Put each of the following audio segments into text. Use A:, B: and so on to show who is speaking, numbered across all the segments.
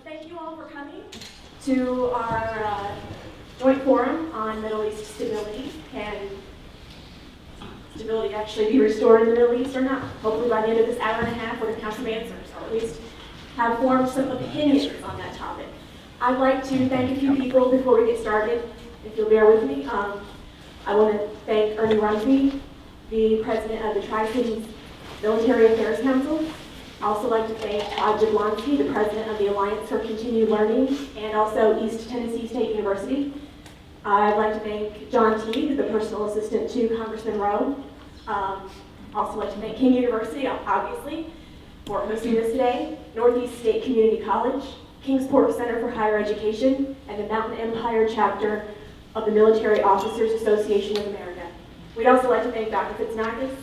A: Thank you all for coming to our joint forum on Middle East stability. Can stability actually be restored in the Middle East or not? Hopefully by the end of this hour and a half, we're going to have some answers, or at least have formed some opinions on that topic. I'd like to thank a few people before we get started, if you'll bear with me. I want to thank Ernie Rumsey, the president of the Tri-Cities Military Affairs Council. I'd also like to thank Todd Jablonski, the president of the Alliance for Continued Learning, and also East Tennessee State University. I'd like to thank John Teague, the personal assistant to Congressman Rowe. Also like to thank King University, obviously, for hosting this today, Northeast State Community College, Kingsport Center for Higher Education, and the Mountain Empire chapter of the Military Officers Association of America. We'd also like to thank Dr. Fitsanakis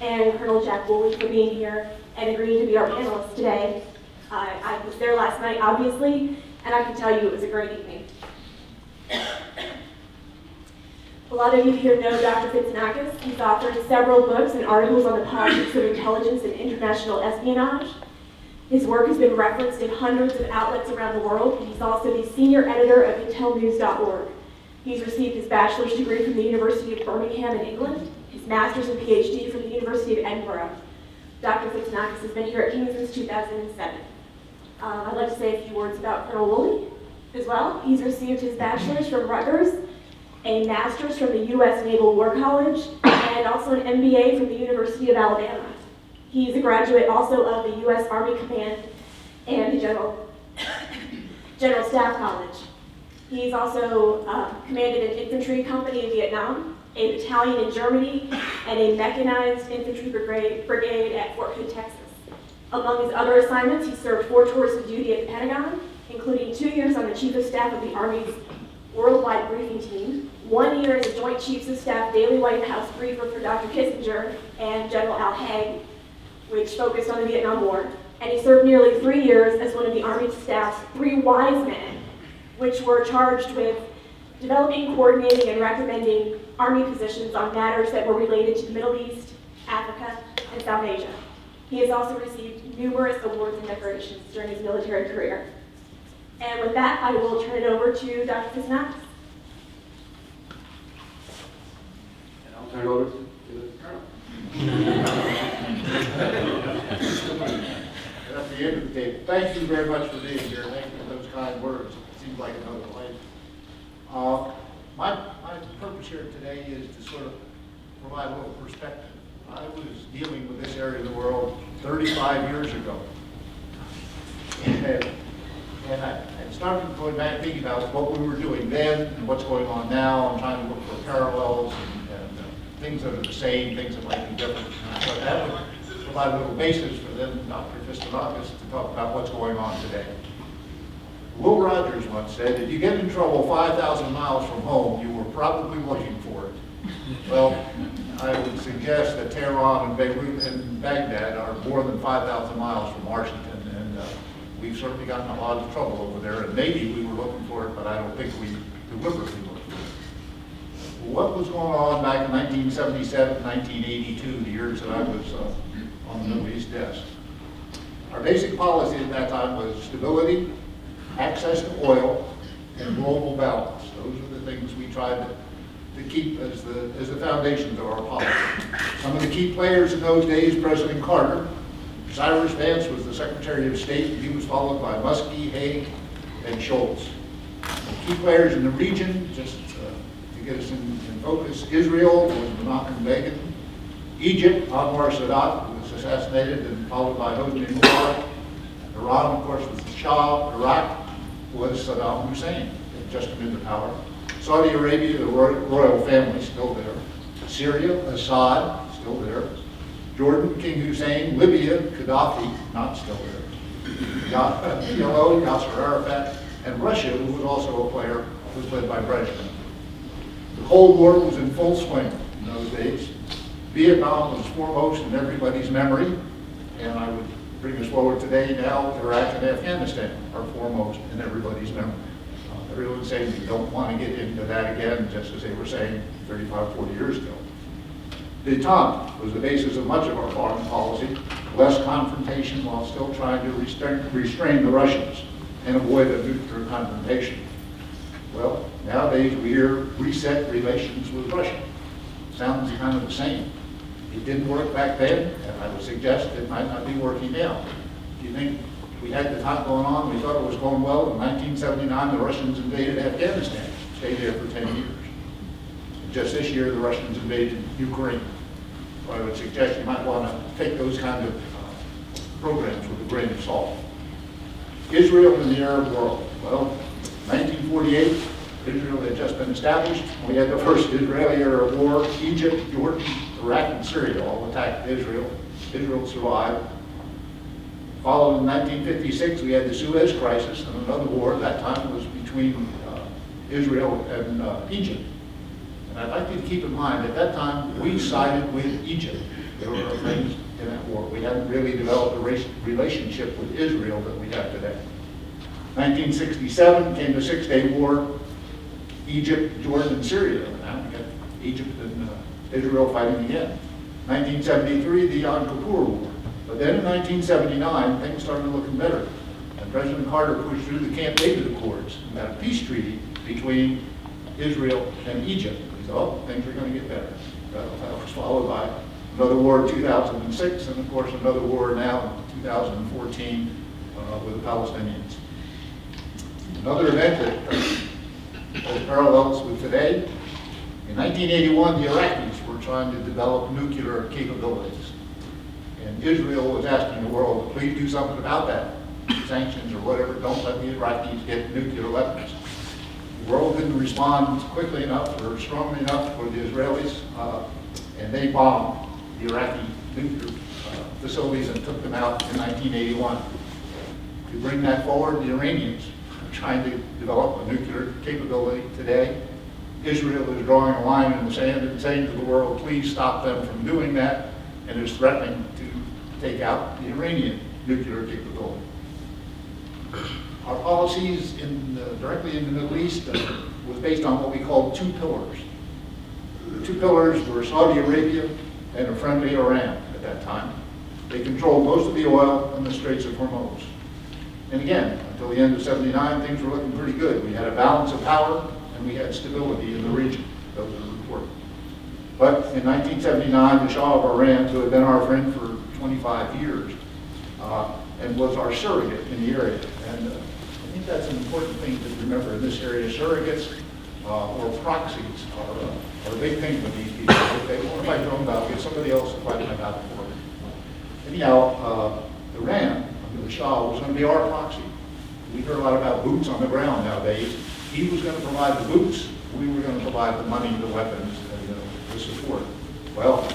A: and Colonel Jack Wolley for being here and agreeing to be our panelists today. I was there last night, obviously, and I can tell you it was a great evening. A lot of you here know Dr. Fitsanakis. He's authored several books and articles on the politics of intelligence and international espionage. His work has been referenced in hundreds of outlets around the world, and he's also the senior editor of intelnews.org. He's received his bachelor's degree from the University of Birmingham in England, his master's and PhD from the University of Edinburgh. Dr. Fitsanakis has been here at King since 2007. I'd like to say a few words about Colonel Wolley as well. He's received his bachelor's from Rutgers, a master's from the U.S. Naval War College, and also an MBA from the University of Alabama. He's a graduate also of the U.S. Army Command and the General Staff College. He's also commanded an infantry company in Vietnam, a battalion in Germany, and a mechanized infantry brigade at Fort Hood, Texas. Among his other assignments, he served 4 tours of duty at the Pentagon, including 2 years on the Chief of Staff of the Army's Worldwide Briefing Team, 1 year as a Joint Chiefs of Staff Daily White House briefer for Dr. Kissinger and General Al Haig, which focused on the Vietnam War, and he served nearly 3 years as one of the Army staff's 3 wise men, which were charged with developing, coordinating, and recommending Army positions on matters that were related to the Middle East, Africa, and South Asia. He has also received numerous awards and decorations during his military career. And with that, I will turn it over to Dr. Fitsanakis.
B: And I'll turn it over to the Colonel.
C: At the end of the day, thank you very much for being here. Thank you for those kind words. It seems like another life. My purpose here today is to sort of provide a little perspective. I was dealing with this area of the world 35 years ago. And I started going back thinking about what we were doing then and what's going on now, and trying to look for parallels and things that are the same, things that might be different. So that would provide a little basis for then Dr. Fitsanakis to talk about what's going on today. Will Rogers once said, if you get in trouble 5,000 miles from home, you were probably looking for it. Well, I would suggest that Tehran and Beirut and Baghdad are more than 5,000 miles from Washington, and we've certainly gotten a lot of trouble over there, and maybe we were looking for it, but I don't think we deliberately looked for it. What was going on back in 1977, 1982, the years that I was on the Middle East desk? Our basic policy at that time was stability, access to oil, and global balance. Those are the things we tried to keep as the foundations of our policy. Some of the key players in those days, President Carter. Cyrus Vance was the Secretary of State, and he was followed by Muskie, Haig, and Schultz. The key players in the region, just to get us in focus, Israel was Menachem Begin. Egypt, Anwar Sadat, who was assassinated and followed by Hosni Mubarak. Iran, of course, was the Shah. Iraq was Saddam Hussein, had just come into power. Saudi Arabia, the royal family, still there. Syria, Assad, still there. Jordan, King Hussein. Libya, Gaddafi, not still there. PLO, Yasser Arafat. And Russia, who was also a player, was led by Brezhnev. The Cold War was in full swing in those days. Vietnam was foremost in everybody's memory, and I would bring us forward today now. Iraq and Afghanistan are foremost in everybody's memory. Everyone's saying we don't want to get into that again, just as they were saying 35, 40 years ago. Détente was the basis of much of our foreign policy, less confrontation while still trying to restrain the Russians. and avoid a nuclear confrontation. Well, nowadays we hear reset relations with Russia. Sounds kind of the same. It didn't work back then, and I would suggest it might not be working now. Do you think we had the talk going on, we thought it was going well? In 1979, the Russians invaded Afghanistan, stayed there for 10 years. And just this year, the Russians invaded Ukraine. So I would suggest you might want to take those kind of programs with a grain of salt. Israel and the Arab world. Well, 1948, Israel had just been established. We had the first Israeli-Arab war. Egypt, Jordan, Iraq, and Syria all attacked Israel. Israel survived. Followed in 1956, we had the Suez Crisis and another war. That time it was between Israel and Egypt. And I'd like you to keep in mind, at that time, we sided with Egypt. There were things in that war. We hadn't really developed a relationship with Israel that we have today. 1967 came the Six-Day War, Egypt, Jordan, and Syria. Now we got Egypt and Israel fighting again. 1973, the Yom Kippur War. But then in 1979, things started looking better. And President Carter pushed through the Camp David Accords and got a peace treaty between Israel and Egypt. He thought, oh, things are going to get better. That was followed by another war in 2006, and of course another war now in 2014 with the Palestinians. Another event that has parallels with today, in 1981 the Iraqis were trying to develop nuclear capabilities. And Israel was asking the world to please do something about that. Sanctions or whatever, don't let the Iraqis get nuclear weapons. The world didn't respond quickly enough or strongly enough for the Israelis, and they bombed the Iraqi nuclear facilities and took them out in 1981. To bring that forward, the Iranians are trying to develop a nuclear capability today. Israel is drawing a line in the sand and saying to the world, please stop them from doing that, and is threatening to take out the Iranian nuclear capability. Our policies directly in the Middle East was based on what we called two pillars. The two pillars were Saudi Arabia and a friendly Iran at that time. They controlled most of the oil in the Straits of Hormuz. And again, until the end of '79, things were looking pretty good. We had a balance of power and we had stability in the region. Those are important. But in 1979, the Shah of Iran, who had been our friend for 25 years, and was our surrogate in the area. And I think that's an important thing to remember in this area. Surrogates or proxies are a big thing with these people. If they want to fight their own battle, get somebody else to fight my battle for them. Anyhow, Iran, under the Shah, was going to be our proxy. We hear a lot about boots on the ground nowadays. He was going to provide the boots. We were going to provide the money, the weapons, and the support. Well,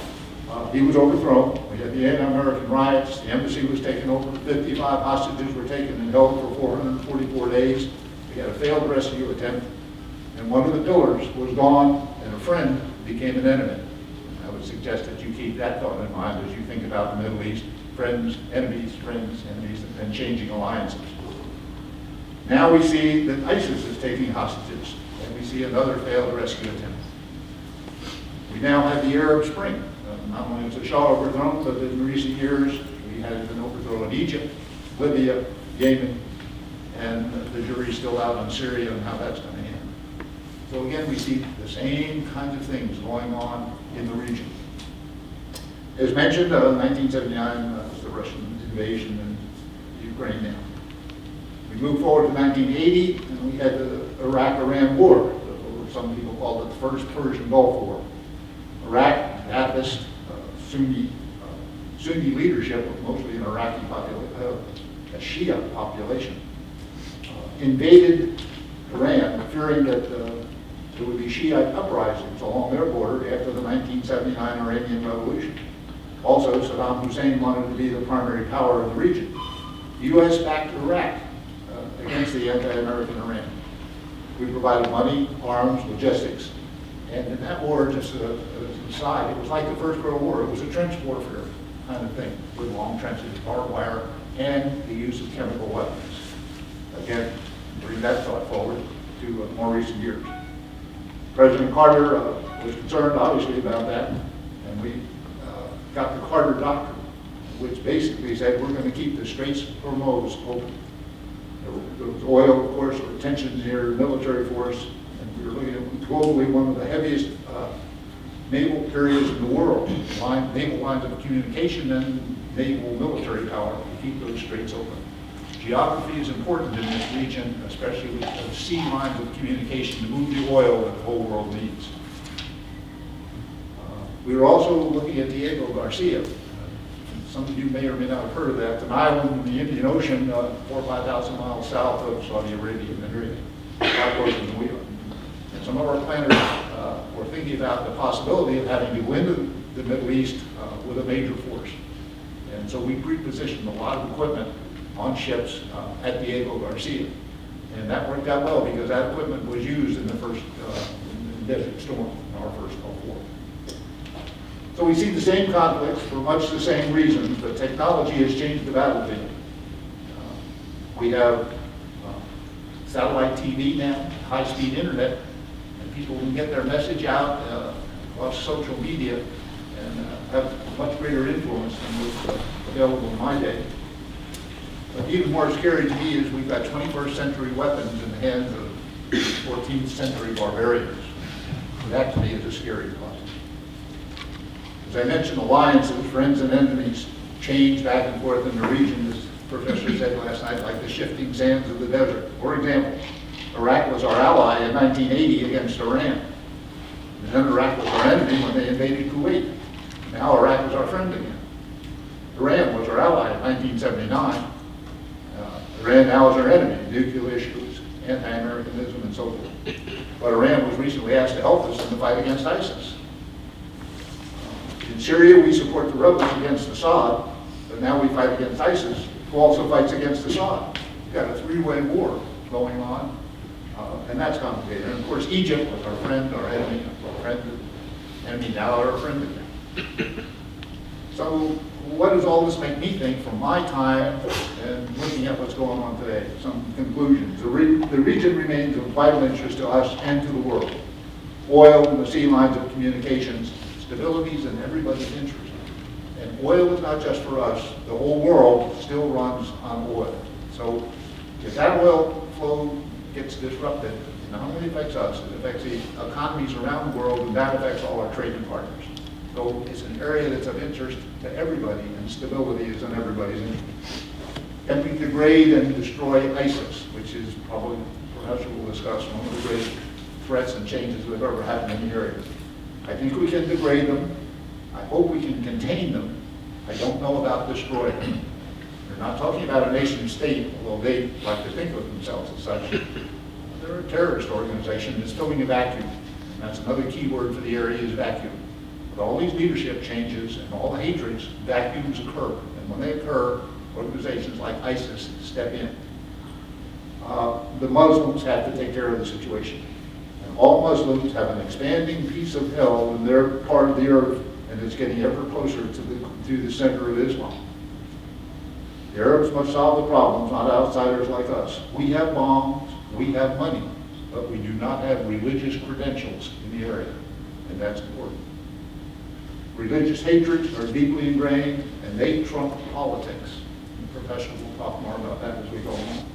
C: he was overthrown. We had the anti-American riots. The embassy was taken over. 55 hostages were taken and held for 444 days. We had a failed rescue attempt. And one of the pillars was gone, and a friend became an enemy. I would suggest that you keep that thought in mind as you think about the Middle East. Friends, enemies, and changing alliances. Now we see that ISIS is taking hostages, and we see another failed rescue attempt. We now have the Arab Spring. Not only was the Shah overthrown, but in recent years we had an overthrow in Egypt, Libya, Yemen, and the jury's still out on Syria and how that's going to end. So again, we see the same kinds of things going on in the region. As mentioned, 1979 was the Russian invasion in Ukraine now. We move forward to 1980, and we had the Iraq-Iran War, or some people call it the first Persian Gulf War. Iraq, Ba'athist, Sunni leadership, mostly an Iraqi population, a Shia population, invaded Iran, fearing that there would be Shiite uprisings along their border after the 1979 Iranian Revolution. Also, Saddam Hussein wanted to be the primary power in the region. The U.S. backed Iraq against the anti-American Iran. We provided money, arms, logistics. And in that war, just as an aside, it was like the First World War. It was a trench warfare kind of thing with long trenches, barbed wire, and the use of chemical weapons. Again, bring that thought forward to more recent years. President Carter was concerned, obviously, about that, and we got the Carter Doctrine, which basically said we're going to keep the Straits of Hormuz open. There was oil, of course, or tensions near military force, and we were looking at globally one of the heaviest naval areas in the world, naval lines of communication and naval military power to keep those straits open. Geography is important in this region, especially with the sea lines of communication to move the oil that the whole world needs. We were also looking at Diego Garcia. Some of you may or may not have heard of that. It's an island in the Indian Ocean, 4,000 or 5,000 miles south of Saudi Arabia, Madrid, 5 closer than we are. And some of our planners were thinking about the possibility of having to go into the Middle East with a major force. And so we pre-positioned a lot of equipment on ships at Diego Garcia. And that worked out well because that equipment was used in the first Desert Storm, our first Gulf War. So we see the same conflicts for much the same reasons, but technology has changed the battlefield. We have satellite TV now, high-speed internet, and people can get their message out across social media and have much greater influence than was available in my day. But even more scary to me is we've got 21st century weapons in the hands of 14th century barbarians. That to me is a scary thought. As I mentioned, alliances, friends and enemies change back and forth in the region, as Professor said last night, like the shifting sands of the desert. For example, Iraq was our ally in 1980 against Iran. And then Iraq was our enemy when they invaded Kuwait. Now Iraq is our friend again. Iran was our ally in 1979. Iran now is our enemy, nuclear issues, anti-Americanism, and so forth. But Iran was recently asked to help us in the fight against ISIS. In Syria, we support the rebels against Assad, but now we fight against ISIS, who also fights against Assad. We've got a three-way war going on, and that's complicated. And of course, Egypt was our friend, our enemy, enemy now our friend again. So what does all this make me think from my time and looking at what's going on today? Some conclusions. The region remains of vital interest to us and to the world. Oil and the sea lines of communications, stability is in everybody's interest. And oil is not just for us. The whole world still runs on oil. So if that oil flow gets disrupted, it not only affects us, it affects the economies around the world, and that affects all our trading partners. So it's an area that's of interest to everybody, and stability is in everybody's interest. Can we degrade and destroy ISIS, which is probably, perhaps we'll discuss, one of the greatest threats and changes that have ever happened in the area. I think we can degrade them. I hope we can contain them. I don't know about destroy them. We're not talking about a nation state, although they like to think of themselves as such. They're a terrorist organization that's filling a vacuum. And that's another key word for the area is vacuum. With all these leadership changes and all the hatreds, vacuums occur. And when they occur, organizations like ISIS step in. The Muslims have to take care of the situation. And all Muslims have an expanding piece of hell in their part of the earth, and it's getting ever closer to the center of Islam. The Arabs must solve the problems, not outsiders like us. We have bombs, we have money, but we do not have religious credentials in the area, and that's important. Religious hatreds are deeply ingrained, and they trump politics. The professor will talk more about that as we go on.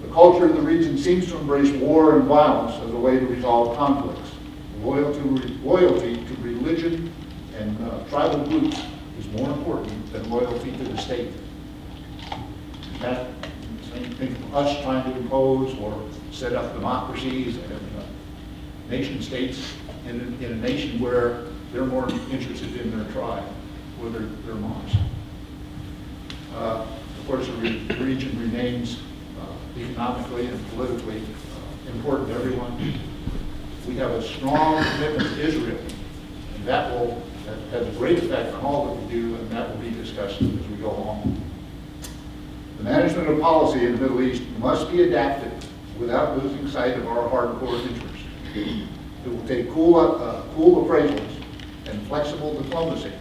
C: The culture of the region seems to embrace war and violence as a way to resolve conflicts. Loyalty to religion and tribal groups is more important than loyalty to the state. That same thing from us trying to impose or set up democracies and nation states in a nation where they're more interested in their tribe or their mosque. Of course, the region remains economically and politically important to everyone. We have a strong commitment to Israel, and that has a great effect on all that we do, and that will be discussed as we go along. The management of policy in the Middle East must be adapted without losing sight of our hardcore interests. It will take cool appraisals and flexible diplomacy,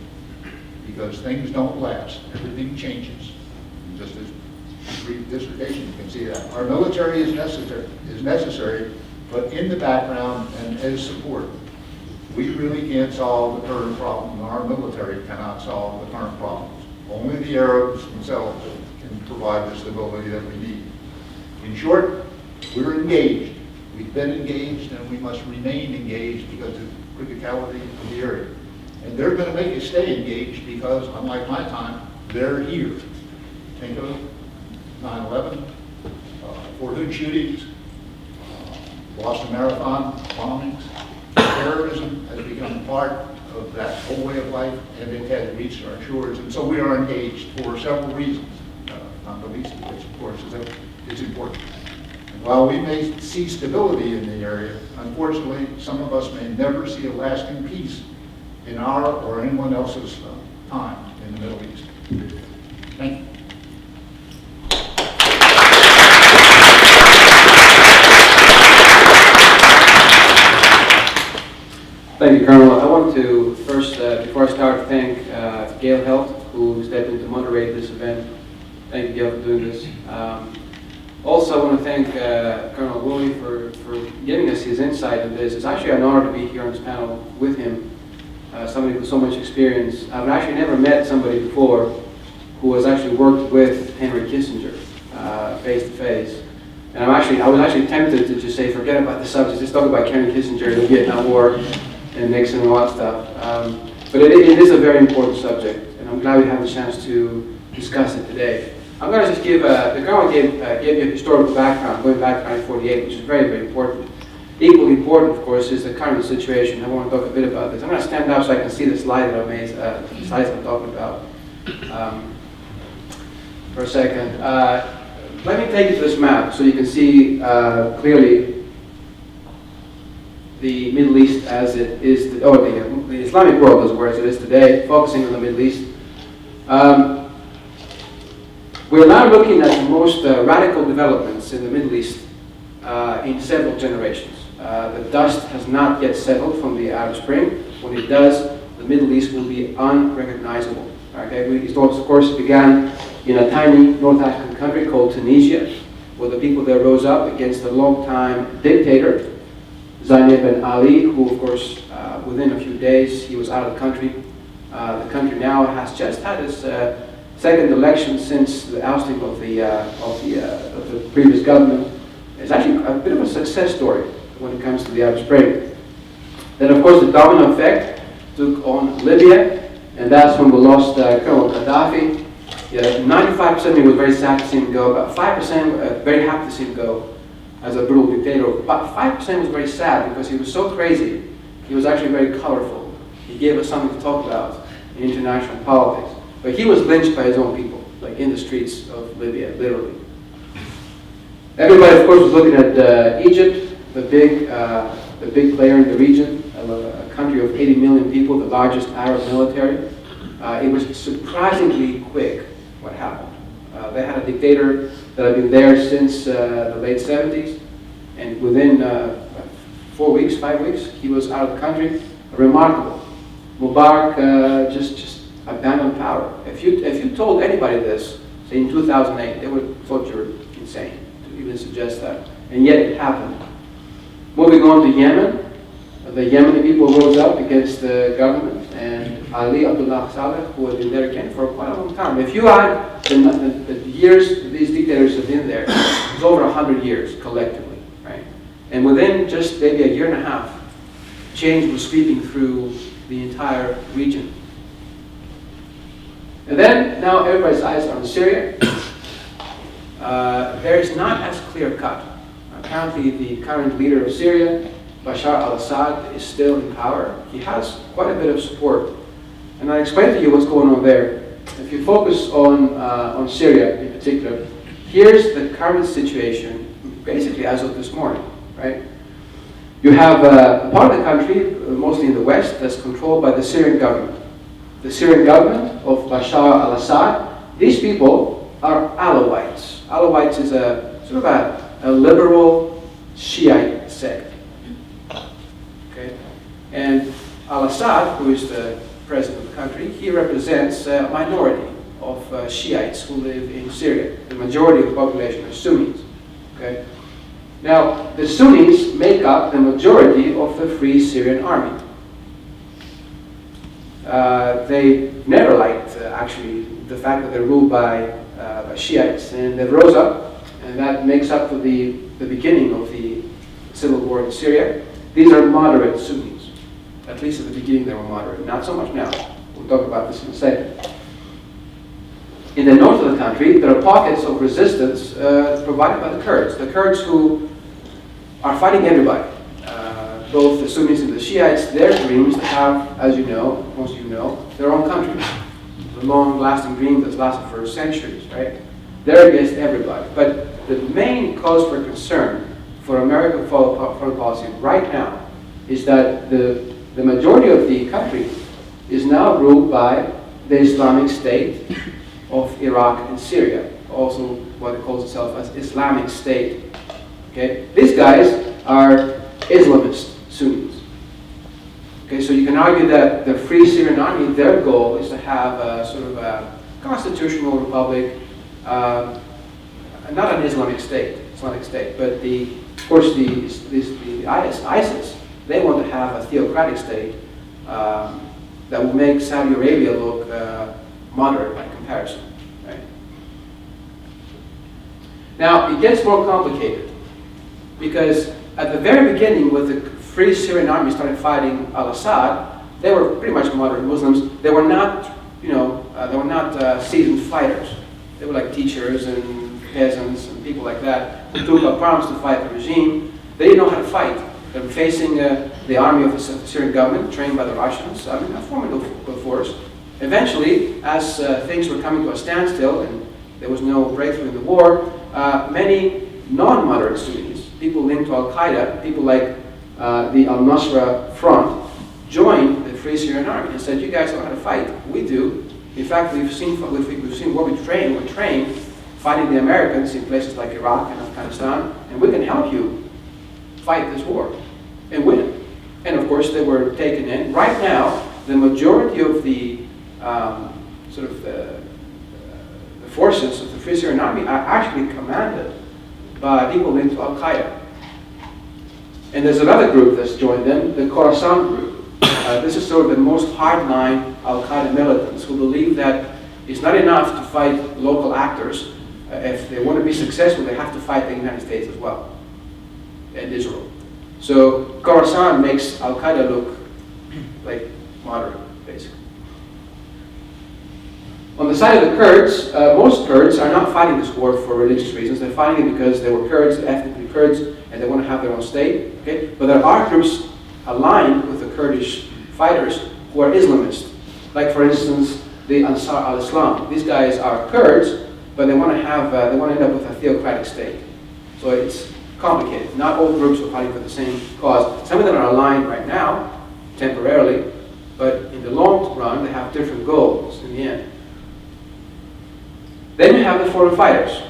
C: because things don't last. Everything changes. And just as brief dissertation, you can see that. Our military is necessary, but in the background and as support. We really can't solve the current problem. Our military cannot solve the current problems. Only the Arabs themselves can provide the stability that we need. In short, we're engaged. We've been engaged and we must remain engaged because of the criticality of the area. And they're going to make us stay engaged because, unlike my time, they're here. Think of 9/11, Fort Hood shootings, Boston Marathon bombings. Terrorism has become part of that whole way of life, and it has reached our shores. And so we are engaged for several reasons, not the least of which, of course, is that it's important. And while we may see stability in the area, unfortunately, some of us may never see a lasting peace in our or anyone else's time in the Middle East. Thank you.
B: Thank you, Colonel. I want to first, before I start, thank Gail Helt, who stepped in to moderate this event. Thank you, Gail, for doing this. Also, I want to thank Colonel Wolley for giving us his insight in this. It's actually an honor to be here on this panel with him, somebody with so much experience. I've actually never met somebody before who has actually worked with Henry Kissinger face to face. And I was actually tempted to just say, forget about the subject, just talk about Henry Kissinger, the Vietnam War, and Nixon and all that stuff. But it is a very important subject, and I'm glad we have a chance to discuss it today. I'm going to just give, the Colonel gave you a historical background, going back to 1948, which is very, very important. Equally important, of course, is the current situation. I want to talk a bit about this. I'm going to stand up so I can see the slide that I made, the slides I'm talking about for a second. Let me take you to this map so you can see clearly the Middle East as it is, or the Islamic world as it is today, focusing on the Middle East. We're now looking at the most radical developments in the Middle East in several generations. The dust has not yet settled from the Arab Spring. When it does, the Middle East will be unrecognizable. Okay? It of course began in a tiny North African country called Tunisia, where the people there rose up against a long-time dictator, Zayn bin Ali, who of course, within a few days, he was out of the country. The country now has just had its second election since the ousting of the previous government. It's actually a bit of a success story when it comes to the Arab Spring. Then of course the domino effect took on Libya, and that's when we lost Colonel Gaddafi. 95% of me was very sad to see him go, about 5% very happy to see him go as a brutal dictator. About 5% was very sad because he was so crazy. He was actually very colorful. He gave us something to talk about in international politics. But he was lynched by his own people, like in the streets of Libya, literally. Everybody, of course, was looking at Egypt, the big player in the region, a country of 80 million people, the largest Arab military. It was surprisingly quick what happened. They had a dictator that had been there since the late 70s, and within 4 weeks, 5 weeks, he was out of the country. Remarkable. Mubarak just abandoned power. If you told anybody this, say in 2008, they would have thought you were insane to even suggest that. And yet it happened. Moving on to Yemen, the Yemeni people rose up against the government, and Ali Abdullah Saleh, who had been there again for quite a long time. If you add the years these dictators have been there, it's over 100 years collectively, right? And within just maybe a year and a half, change was sweeping through the entire region. And then, now everybody's eyes are on Syria. There is not as clear cut. Apparently the current leader of Syria, Bashar al-Assad, is still in power. He has quite a bit of support. And I'll explain to you what's going on there. If you focus on Syria in particular, here's the current situation, basically as of this morning, right? You have a part of the country, mostly in the west, that's controlled by the Syrian government. The Syrian government of Bashar al-Assad, these people are Alawites. Alawites is a sort of a liberal Shiite sect. Okay? And al-Assad, who is the president of the country, he represents a minority of Shiites who live in Syria. The majority of the population are Sunnis. Okay? Now, the Sunnis make up the majority of the Free Syrian Army. They never liked, actually, the fact that they're ruled by Shiites, and they rose up and that makes up for the beginning of the civil war in Syria. These are moderate Sunnis. At least at the beginning they were moderate. Not so much now. We'll talk about this in a second. In the north of the country, there are pockets of resistance provided by the Kurds. The Kurds who are fighting everybody. Both the Sunnis and the Shiites, their dream is to have, as you know, most of you know, their own country. A long-lasting dream that's lasted for centuries, right? They're against everybody. But the main cause for concern for American foreign policy right now is that the majority of the country is now ruled by the Islamic State of Iraq and Syria, also what it calls itself as Islamic State. Okay, these guys are Islamist Sunnis. Okay, so you can argue that the Free Syrian Army, their goal is to have a sort of a constitutional republic, not an Islamic state, but of course the ISIS, they want to have a theocratic state that will make Saudi Arabia look moderate by comparison. Right? Now, it gets more complicated because at the very beginning, with the Free Syrian Army started fighting al-Assad, they were pretty much moderate Muslims. They were not, seasoned fighters. They were like teachers and peasants and people like that who took up arms to fight the regime. They didn't know how to fight. They were facing the army of the Syrian government, trained by the Russians. I mean, a formidable force. Eventually, as things were coming to a standstill and there was no breakthrough in the war, many non-moderate Sunnis, people linked to Al-Qaeda, people like the Al-Nusra Front, joined the Free Syrian Army and said, "You guys know how to fight. We do. In fact, we've seen where we train. We're trained fighting the Americans in places like Iraq and Afghanistan, and we can help you fight this war and win." And of course, they were taken in. Right now, the majority of the the forces of the Free Syrian Army are actually commanded by people linked to Al-Qaeda. And there's another group that's joined them, the Khorasan group. This is sort of the most hardline Al-Qaeda militants who believe that it's not enough to fight local actors. If they want to be successful, they have to fight the United States as well, and Israel. So Khorasan makes Al-Qaeda look like moderate, basically. On the side of the Kurds, most Kurds are not fighting this war for religious reasons. They're fighting it because they were Kurds, ethnically Kurds, and they want to have their own state. Okay? But there are groups aligned with the Kurdish fighters who are Islamist. Like, for instance, the Ansar al-Islam. These guys are Kurds, but they want to end up with a theocratic state. So it's complicated. Not all groups are fighting for the same cause. Some of them are aligned right now, temporarily, but in the long run, they have different goals in the end. Then you have the foreign fighters,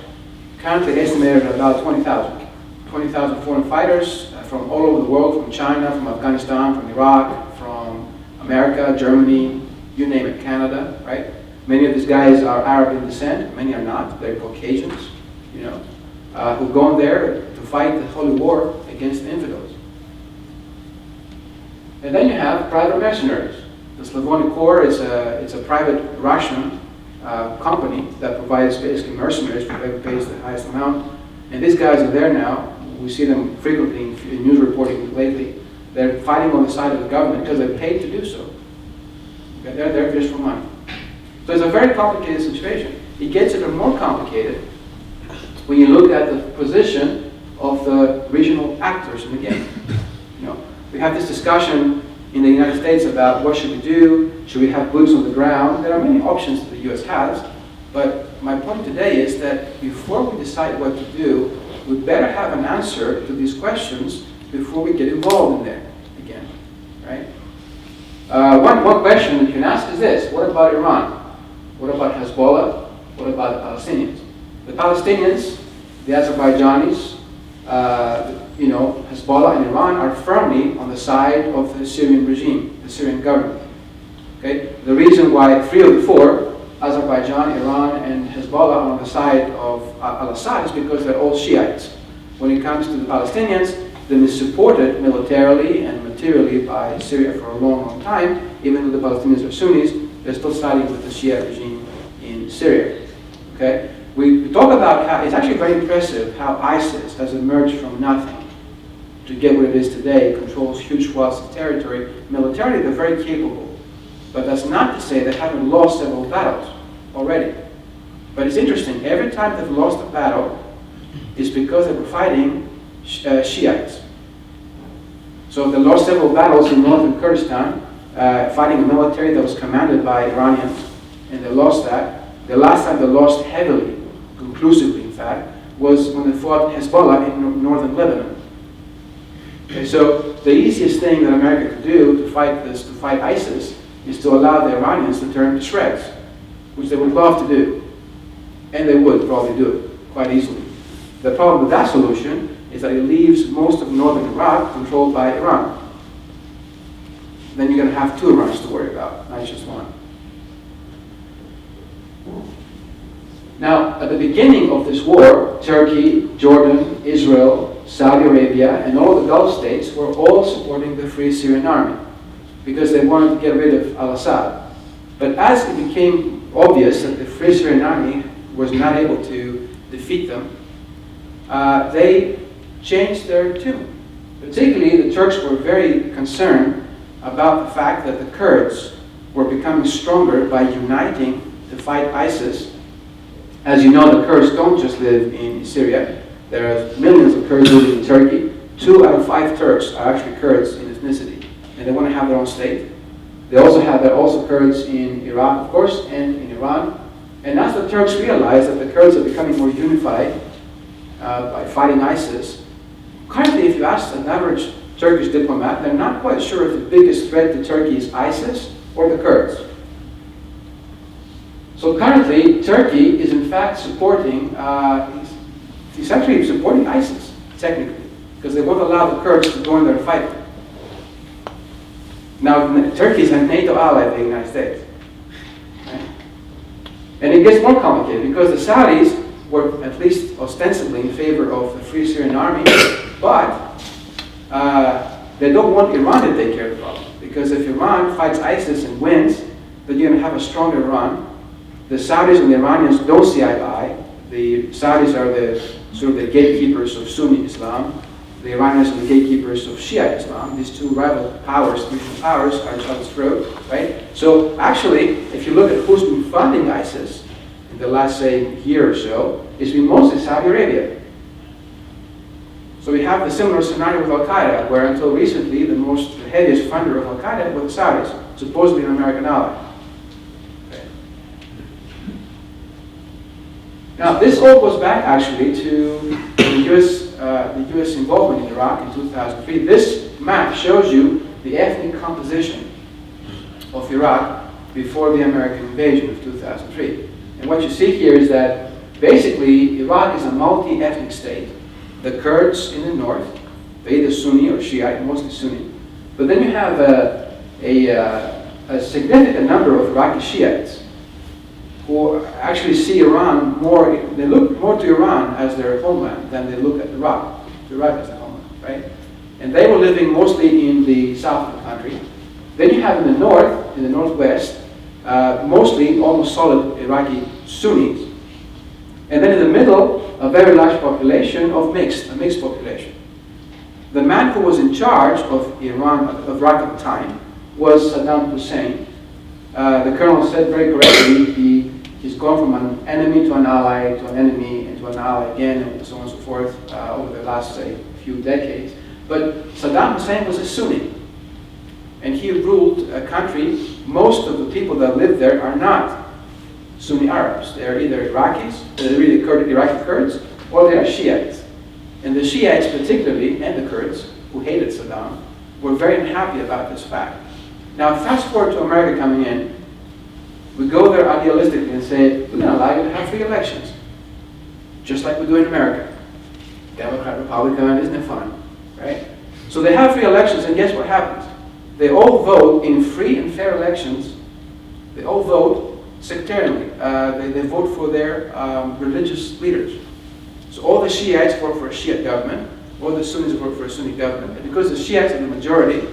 B: currently estimated at about 20,000. 20,000 foreign fighters from all over the world, from China, from Afghanistan, from Iraq, from America, Germany, you name it, Canada, right? Many of these guys are Arab in descent, many are not, they're Caucasians, who've gone there to fight the holy war against the infidels. And then you have private mercenaries. The Slavonic Corps is a private Russian company that provides basically mercenaries for whoever pays the highest amount. And these guys are there now. We see them frequently in news reporting lately. They're fighting on the side of the government because they're paid to do so. Okay? They're there just for money. So it's a very complicated situation. It gets even more complicated when you look at the position of the regional actors in the game. We have this discussion in the United States about what should we do, should we have boots on the ground. There are many options that the US has, but my point today is that before we decide what to do, we better have an answer to these questions before we get involved in there again, right? One question you can ask is this: what about Iran? What about Hezbollah? What about the Palestinians? The Palestinians, the Azerbaijanis, Hezbollah and Iran are firmly on the side of the Syrian regime, the Syrian government. Okay? The reason why 3 of the 4, Azerbaijan, Iran, and Hezbollah are on the side of al-Assad is because they're all Shiites. When it comes to the Palestinians, they've been supported militarily and materially by Syria for a long, long time. Even though the Palestinians are Sunnis, they're still siding with the Shia regime in Syria. Okay? we talk about how, it's actually very impressive how ISIS has emerged from nothing to get what it is today, controls huge swaths of territory. Militarily, they're very capable. But that's not to say they haven't lost several battles already. But it's interesting, every time they've lost a battle, it's because they were fighting Shiites. So they lost several battles in northern Kurdistan, fighting a military that was commanded by Iranians, and they lost that. The last time they lost heavily, conclusively in fact, was when they fought Hezbollah in northern Lebanon. Okay, so the easiest thing that America could do to fight ISIS, is to allow the Iranians to turn to shreds, which they would love to do. And they would probably do it quite easily. The problem with that solution is that it leaves most of northern Iraq controlled by Iran. Then you're going to have two Irans to worry about, not just one. Now, at the beginning of this war, Turkey, Jordan, Israel, Saudi Arabia, and all the Gulf states were all supporting the Free Syrian Army because they wanted to get rid of al-Assad. But as it became obvious that the Free Syrian Army was not able to defeat them, they changed their tune. Particularly, the Turks were very concerned about the fact that the Kurds were becoming stronger by uniting to fight ISIS. As you know, the Kurds don't just live in Syria. There are millions of Kurds living in Turkey. 2 out of 5 Turks are actually Kurds in ethnicity, and they want to have their own state. There are also Kurds in Iraq, of course, and in Iran. And as the Turks realized that the Kurds are becoming more unified by fighting ISIS, currently, if you ask an average Turkish diplomat, they're not quite sure if the biggest threat to Turkey is ISIS or the Kurds. So currently, Turkey is in fact supporting, he's actually supporting ISIS, technically, because they won't allow the Kurds to go in there and fight them. Now, Turkey is a NATO ally of the United States. Right? And it gets more complicated because the Saudis were at least ostensibly in favor of the Free Syrian Army, but they don't want Iran to take care of the problem. Because if Iran fights ISIS and wins, then you're going to have a stronger Iran. The Saudis and the Iranians don't see eye to eye. The Saudis are sort of the gatekeepers of Sunni Islam. The Iranians are the gatekeepers of Shia Islam. These two rival powers, regional powers, are each other's throat, right? So actually, if you look at who's been funding ISIS in the last, say, year or so, it's been mostly Saudi Arabia. So we have the similar scenario with Al-Qaeda, where until recently, the heaviest funder of Al-Qaeda were the Saudis, supposedly an American ally. Now, this all goes back actually to the U.S. involvement in Iraq in 2003. This map shows you the ethnic composition of Iraq before the American invasion of 2003. And what you see here is that basically Iraq is a multi-ethnic state. The Kurds in the north, they're either Sunni or Shiite, mostly Sunni. But then you have a significant number of Iraqi Shiites who actually see Iran more, they look more to Iran as their homeland than they look at Iraq as their homeland, right? And they were living mostly in the south of the country. Then you have in the north, in the northwest, mostly almost solid Iraqi Sunnis. And then in the middle, a very large population of a mixed population. The man who was in charge of Iraq at the time was Saddam Hussein. The colonel said very correctly, he's gone from an enemy to an ally, to an enemy, and to an ally again, and so on and so forth over the last, say, few decades. But Saddam Hussein was a Sunni, and he ruled a country. Most of the people that live there are not Sunni Arabs. They're either Iraqis, they're really Iraqi Kurds, or they are Shiites. And the Shiites particularly, and the Kurds, who hated Saddam, were very unhappy about this fact. Now, fast forward to America coming in, we go there idealistically and say, we're going to allow you to have free elections, just like we do in America. Democrat, Republican, isn't it fun, right? So they have free elections, and guess what happens? They all vote in free and fair elections. They all vote sectarianly. They vote for their religious leaders. So all the Shiites vote for a Shiite government, all the Sunnis vote for a Sunni government. And because the Shiites are the majority,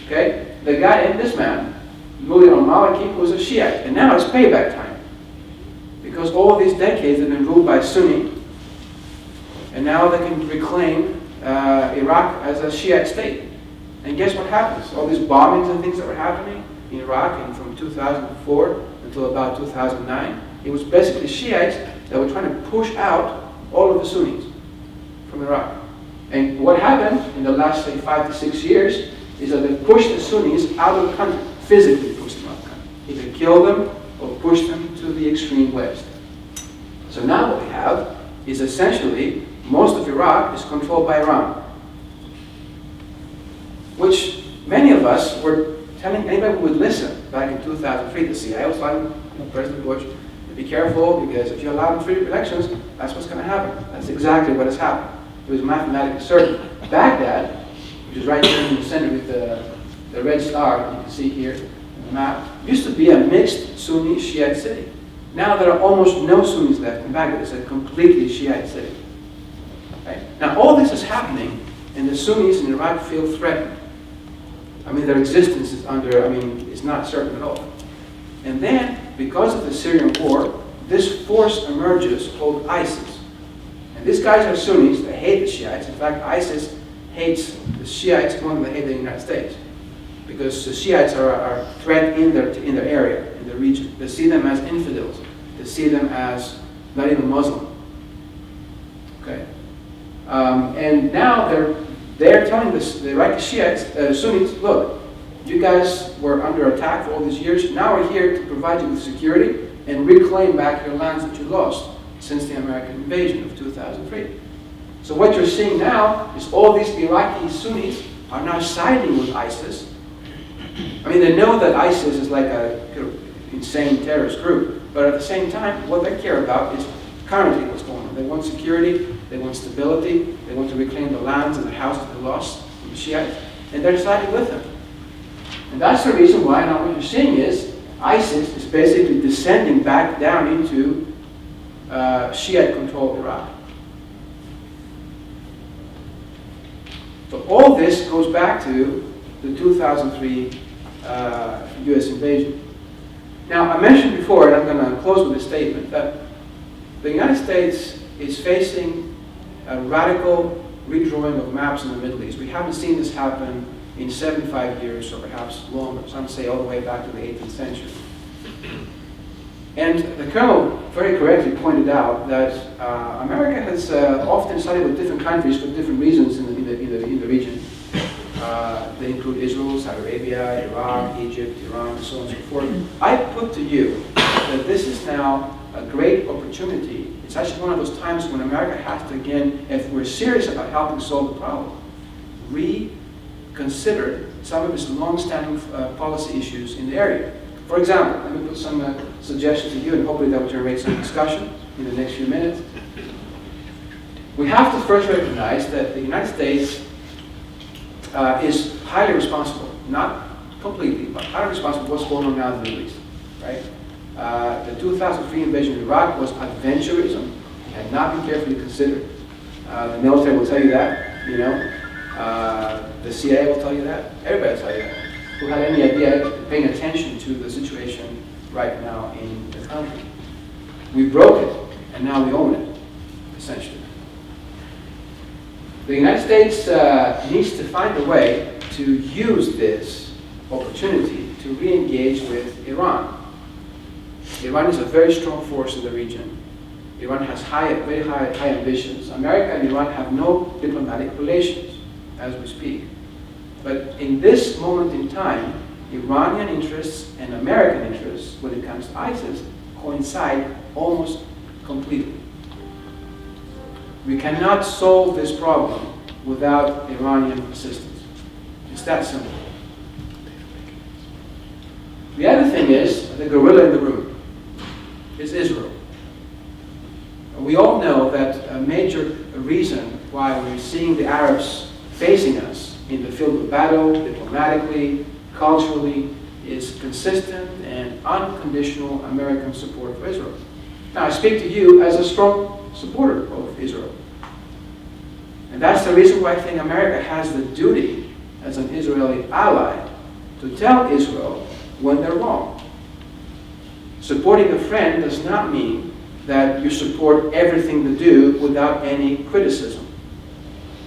B: okay, the guy in this man, Mullah al-Maliki, was a Shiite. And now it's payback time. because all these decades they've been ruled by Sunni, and now they can reclaim Iraq as a Shiite state. And guess what happens? All these bombings and things that were happening in Iraq, and from 2004 until about 2009, it was basically Shiites that were trying to push out all of the Sunnis from Iraq. And what happened in the last, say, 5 to 6 years is that they pushed the Sunnis out of the country, physically pushed them out of the country. Either killed them or pushed them to the extreme west. So now what we have is essentially most of Iraq is controlled by Iran, which many of us were telling anybody who would listen back in 2003. The CIA was telling President Bush to be careful, because if you allow them free elections, that's what's going to happen. That's exactly what has happened. It was mathematically certain. Baghdad, which is right here in the center with the red star, you can see here on the map, used to be a mixed Sunni Shiite city. Now there are almost no Sunnis left in Baghdad. It's a completely Shiite city. Right? Now all this is happening, and the Sunnis in Iraq feel threatened. I mean, their existence is it's not certain at all. And then, because of the Syrian war, this force emerges called ISIS. And these guys are Sunnis, they hate the Shiites. In fact, ISIS hates the Shiites more than they hate the United States, because the Shiites are a threat in their area, in the region. They see them as infidels. They see them as not even Muslim. Okay? And now they're telling the Iraqi Shiites, Sunnis, look, you guys were under attack for all these years. Now we're here to provide you with security and reclaim back your lands that you lost since the American invasion of 2003. So what you're seeing now is all these Iraqi Sunnis are now siding with ISIS. I mean, they know that ISIS is like a insane terrorist group, but at the same time, what they care about is currently what's going on. They want security, they want stability, they want to reclaim the lands and the houses they lost from the Shiites, and they're siding with them. And that's the reason why now what you're seeing is ISIS is basically descending back down into Shiite-controlled Iraq. So all this goes back to the 2003 US invasion. Now, I mentioned before, and I'm going to close with a statement, that the United States is facing a radical redrawing of maps in the Middle East. We haven't seen this happen in 75 years, or perhaps longer. Some say all the way back to the 18th century. And the Colonel very correctly pointed out that America has often sided with different countries for different reasons in the region. They include Israel, Saudi Arabia, Iraq, Egypt, Iran, and so on and so forth. I put to you that this is now a great opportunity. It's actually one of those times when America has to, again, if we're serious about helping solve the problem, reconsider some of its long-standing policy issues in the area. For example, let me put some suggestions to you, and hopefully that will generate some discussion in the next few minutes. We have to first recognize that the United States is highly responsible, not completely, but highly responsible for what's going on now in the Middle East, right? The 2003 invasion of Iraq was adventurism, had not been carefully considered. The military will tell you that, you know. The CIA will tell you that. Everybody will tell you that. Who had any idea paying attention to the situation right now in the country. We broke it, and now we own it, essentially. The United States needs to find a way to use this opportunity to re-engage with Iran. Iran is a very strong force in the region. Iran has very high ambitions. America and Iran have no diplomatic relations as we speak. But in this moment in time, Iranian interests and American interests, when it comes to ISIS, coincide almost completely. We cannot solve this problem without Iranian assistance. It's that simple. The other thing is, the gorilla in the room is Israel. We all know that a major reason why we're seeing the Arabs facing us in the field of battle, diplomatically, culturally, is consistent and unconditional American support for Israel. Now, I speak to you as a strong supporter of Israel. And that's the reason why I think America has the duty, as an Israeli ally, to tell Israel when they're wrong. Supporting a friend does not mean that you support everything they do without any criticism.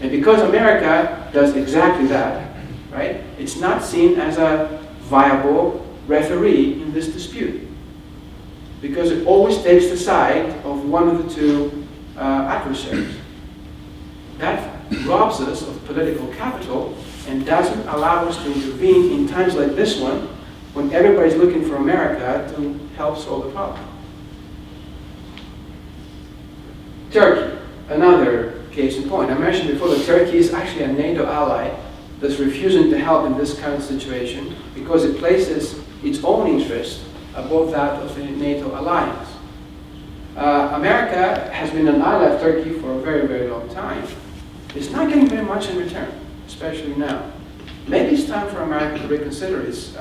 B: And because America does exactly that, right, it's not seen as a viable referee in this dispute, because it always takes the side of one of the two adversaries. That robs us of political capital and doesn't allow us to intervene in times like this one, when everybody's looking for America to help solve the problem. Turkey, another case in point. I mentioned before that Turkey is actually a NATO ally that's refusing to help in this kind of situation because it places its own interest above that of the NATO alliance. America has been an ally of Turkey for a very, very long time. It's not getting very much in return, especially now. Maybe it's time for America to reconsider its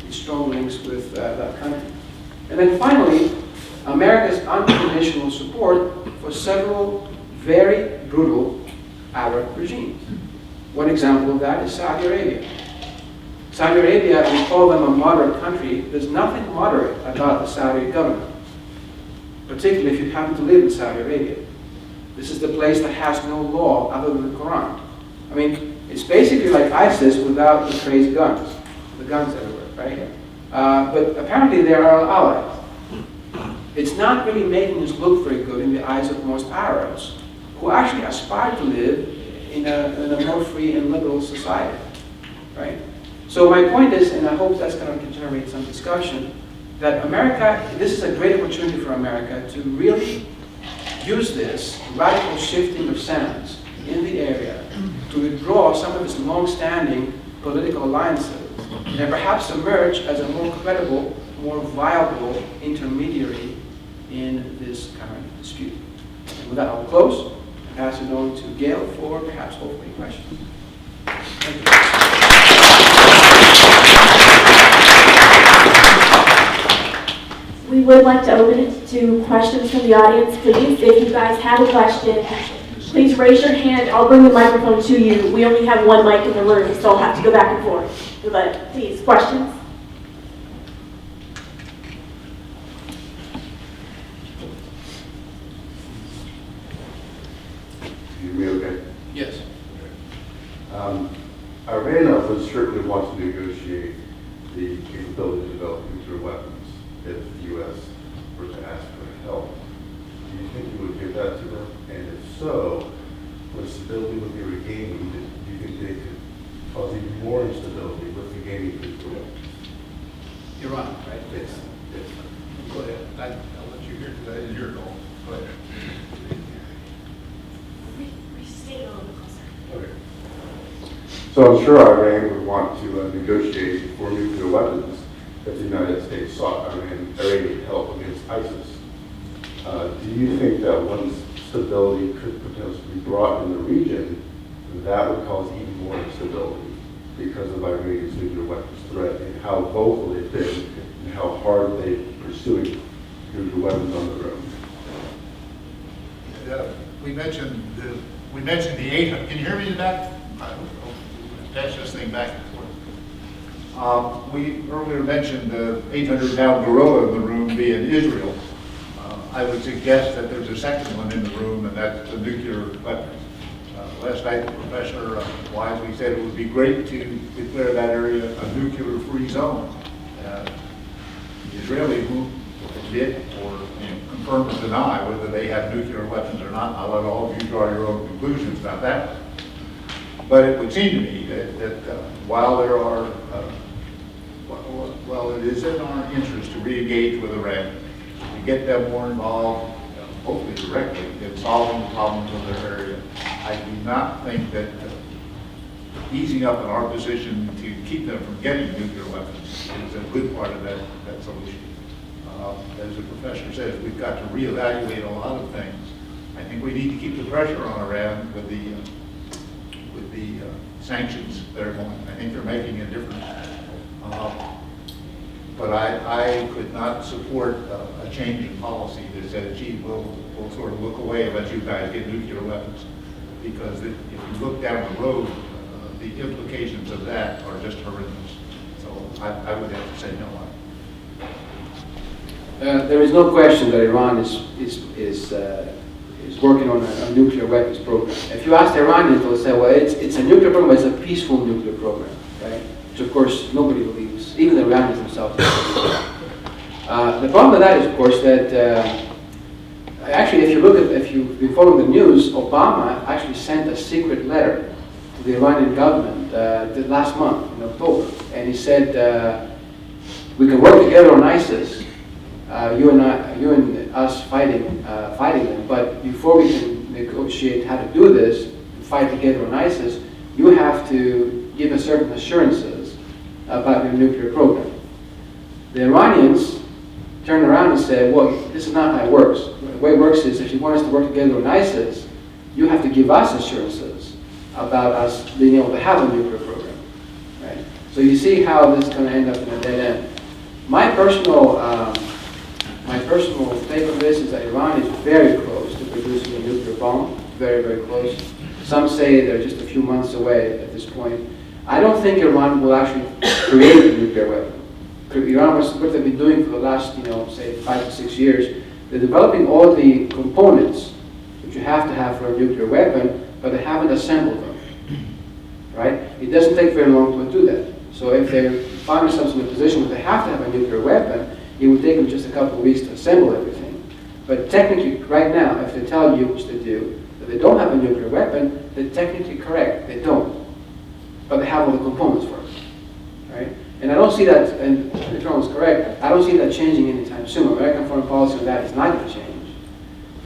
B: strong links with that country. And then finally, America's unconditional support for several very brutal Arab regimes. One example of that is Saudi Arabia. Saudi Arabia, we call them a moderate country. There's nothing moderate about the Saudi government, particularly if you happen to live in Saudi Arabia. This is the place that has no law other than the Quran. I mean, it's basically like ISIS without the crazy guns. The guns everywhere, right? But apparently they are our allies. It's not really making us look very good in the eyes of most Arabs, who actually aspire to live in a more free and liberal society, right? So my point is, and I hope that's going to generate some discussion, that America, this is a great opportunity for America to really use this radical shifting of sands in the area to withdraw some of its long-standing political alliances and perhaps emerge as a more credible, more viable intermediary in this current dispute. And with that, I'll close and pass it on to Gail for perhaps hopefully questions. Thank you.
A: We would like to open it to questions from the audience, please. If you guys have a question, please raise your hand. I'll bring the microphone to you. We only have one mic in the room, so I'll have to go back and forth. But please, questions?
D: You hear me okay?
B: Yes.
D: Iran would certainly want to negotiate the capability to develop nuclear weapons if the U.S. were to ask for help. Do you think you would give that to them? And if so, when stability would be regained, do you think they could cause even more instability with regaining nuclear weapons?
B: Iran, right?
D: Yes. Yes.
C: Go ahead. I'll let you hear that is your goal. Go ahead.
A: Restate it a little bit closer.
D: Okay. So I'm sure Iran would want to negotiate for nuclear weapons if the United States sought Iranian help against ISIS. Do you think that once stability could potentially be brought in the region, that would cause even more instability because of Iranian's nuclear weapons threat and how vocal they've been and how hard they're pursuing nuclear weapons on their own?
C: We mentioned the 800. Can you hear me in that? I'll dash this thing back and forth. We earlier mentioned the 800-pound gorilla in the room being Israel. I would suggest that there's a second one in the room, and that's the nuclear weapons. Last night, Professor wisely said it would be great to declare that area a nuclear-free zone. The Israelis won't admit or confirm or deny whether they have nuclear weapons or not. I'll let all of you draw your own conclusions about that. But it would seem to me that while there are, while it is in our interest to re-engage with Iran, to get them more involved, hopefully directly, in solving the problems of their area, I do not think that easing up in our position to keep them from getting nuclear weapons is a good part of that solution. As the professor says, we've got to reevaluate a lot of things. I think we need to keep the pressure on Iran with the sanctions that are going. I think they're making a difference. But I could not support a change in policy that said, gee, we'll sort of look away and let you guys get nuclear weapons. Because if you look down the road, the implications of that are just horrendous. So I would have to say no.
B: There is no question that Iran is working on a nuclear weapons program. If you ask the Iranians, they'll say, well, it's a nuclear program, but it's a peaceful nuclear program, right? Which of course nobody believes, even the Iranians themselves. The problem with that is, of course, that actually, if you've been following the news, Obama actually sent a secret letter to the Iranian government last month in October, and he said, we can work together on ISIS. You and us fighting them. But before we can negotiate how to do this, fight together on ISIS, you have to give us certain assurances about your nuclear program. The Iranians turned around and said, well, this is not how it works. The way it works is if you want us to work together on ISIS, you have to give us assurances about us being able to have a nuclear program. Right? So you see how this is going to end up in a dead end. My personal take on this is that Iran is very close to producing a nuclear bomb, very, very close. Some say they're just a few months away at this point. I don't think Iran will actually create a nuclear weapon. Iran, what they've been doing for the last, say 5 to 6 years, they're developing all the components that you have to have for a nuclear weapon, but they haven't assembled them, right? It doesn't take very long to do that. So if they find themselves in a position where they have to have a nuclear weapon, it would take them just a couple of weeks to assemble everything. But technically, right now, if they tell you, which they do, that they don't have a nuclear weapon, they're technically correct. They don't. But they have all the components for it, right? And I don't see that, and the Trump was correct, I don't see that changing anytime soon. American foreign policy on that is not going to change.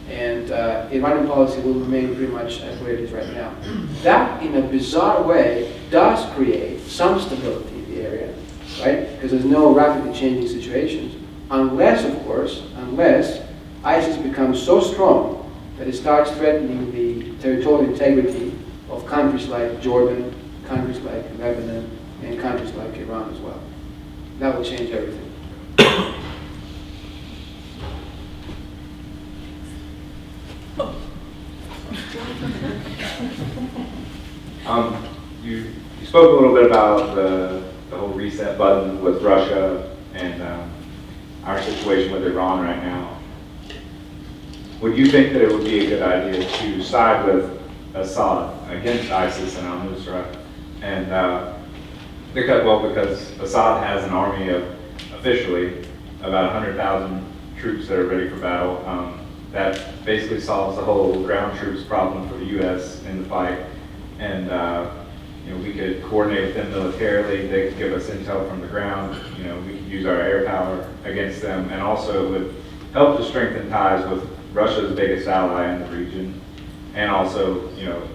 B: And Iranian policy will remain pretty much as where it is right now. That, in a bizarre way, does create some stability in the area, right? Because there's no rapidly changing situations. Unless, of course, ISIS becomes so strong that it starts threatening the territorial integrity of countries like Jordan, countries like Lebanon, and countries like Iran as well. That will change everything.
E: You spoke a little bit about the whole reset button with Russia and our situation with Iran right now. Would you think that it would be a good idea to side with Assad against ISIS and al-Nusra? And because Assad has an army of, officially, about 100,000 troops that are ready for battle. That basically solves the whole ground troops problem for the U.S. in the fight. And we could coordinate with them militarily. They could give us intel from the ground. We could use our air power against them, and also it would help to strengthen ties with Russia's biggest ally in the region, and also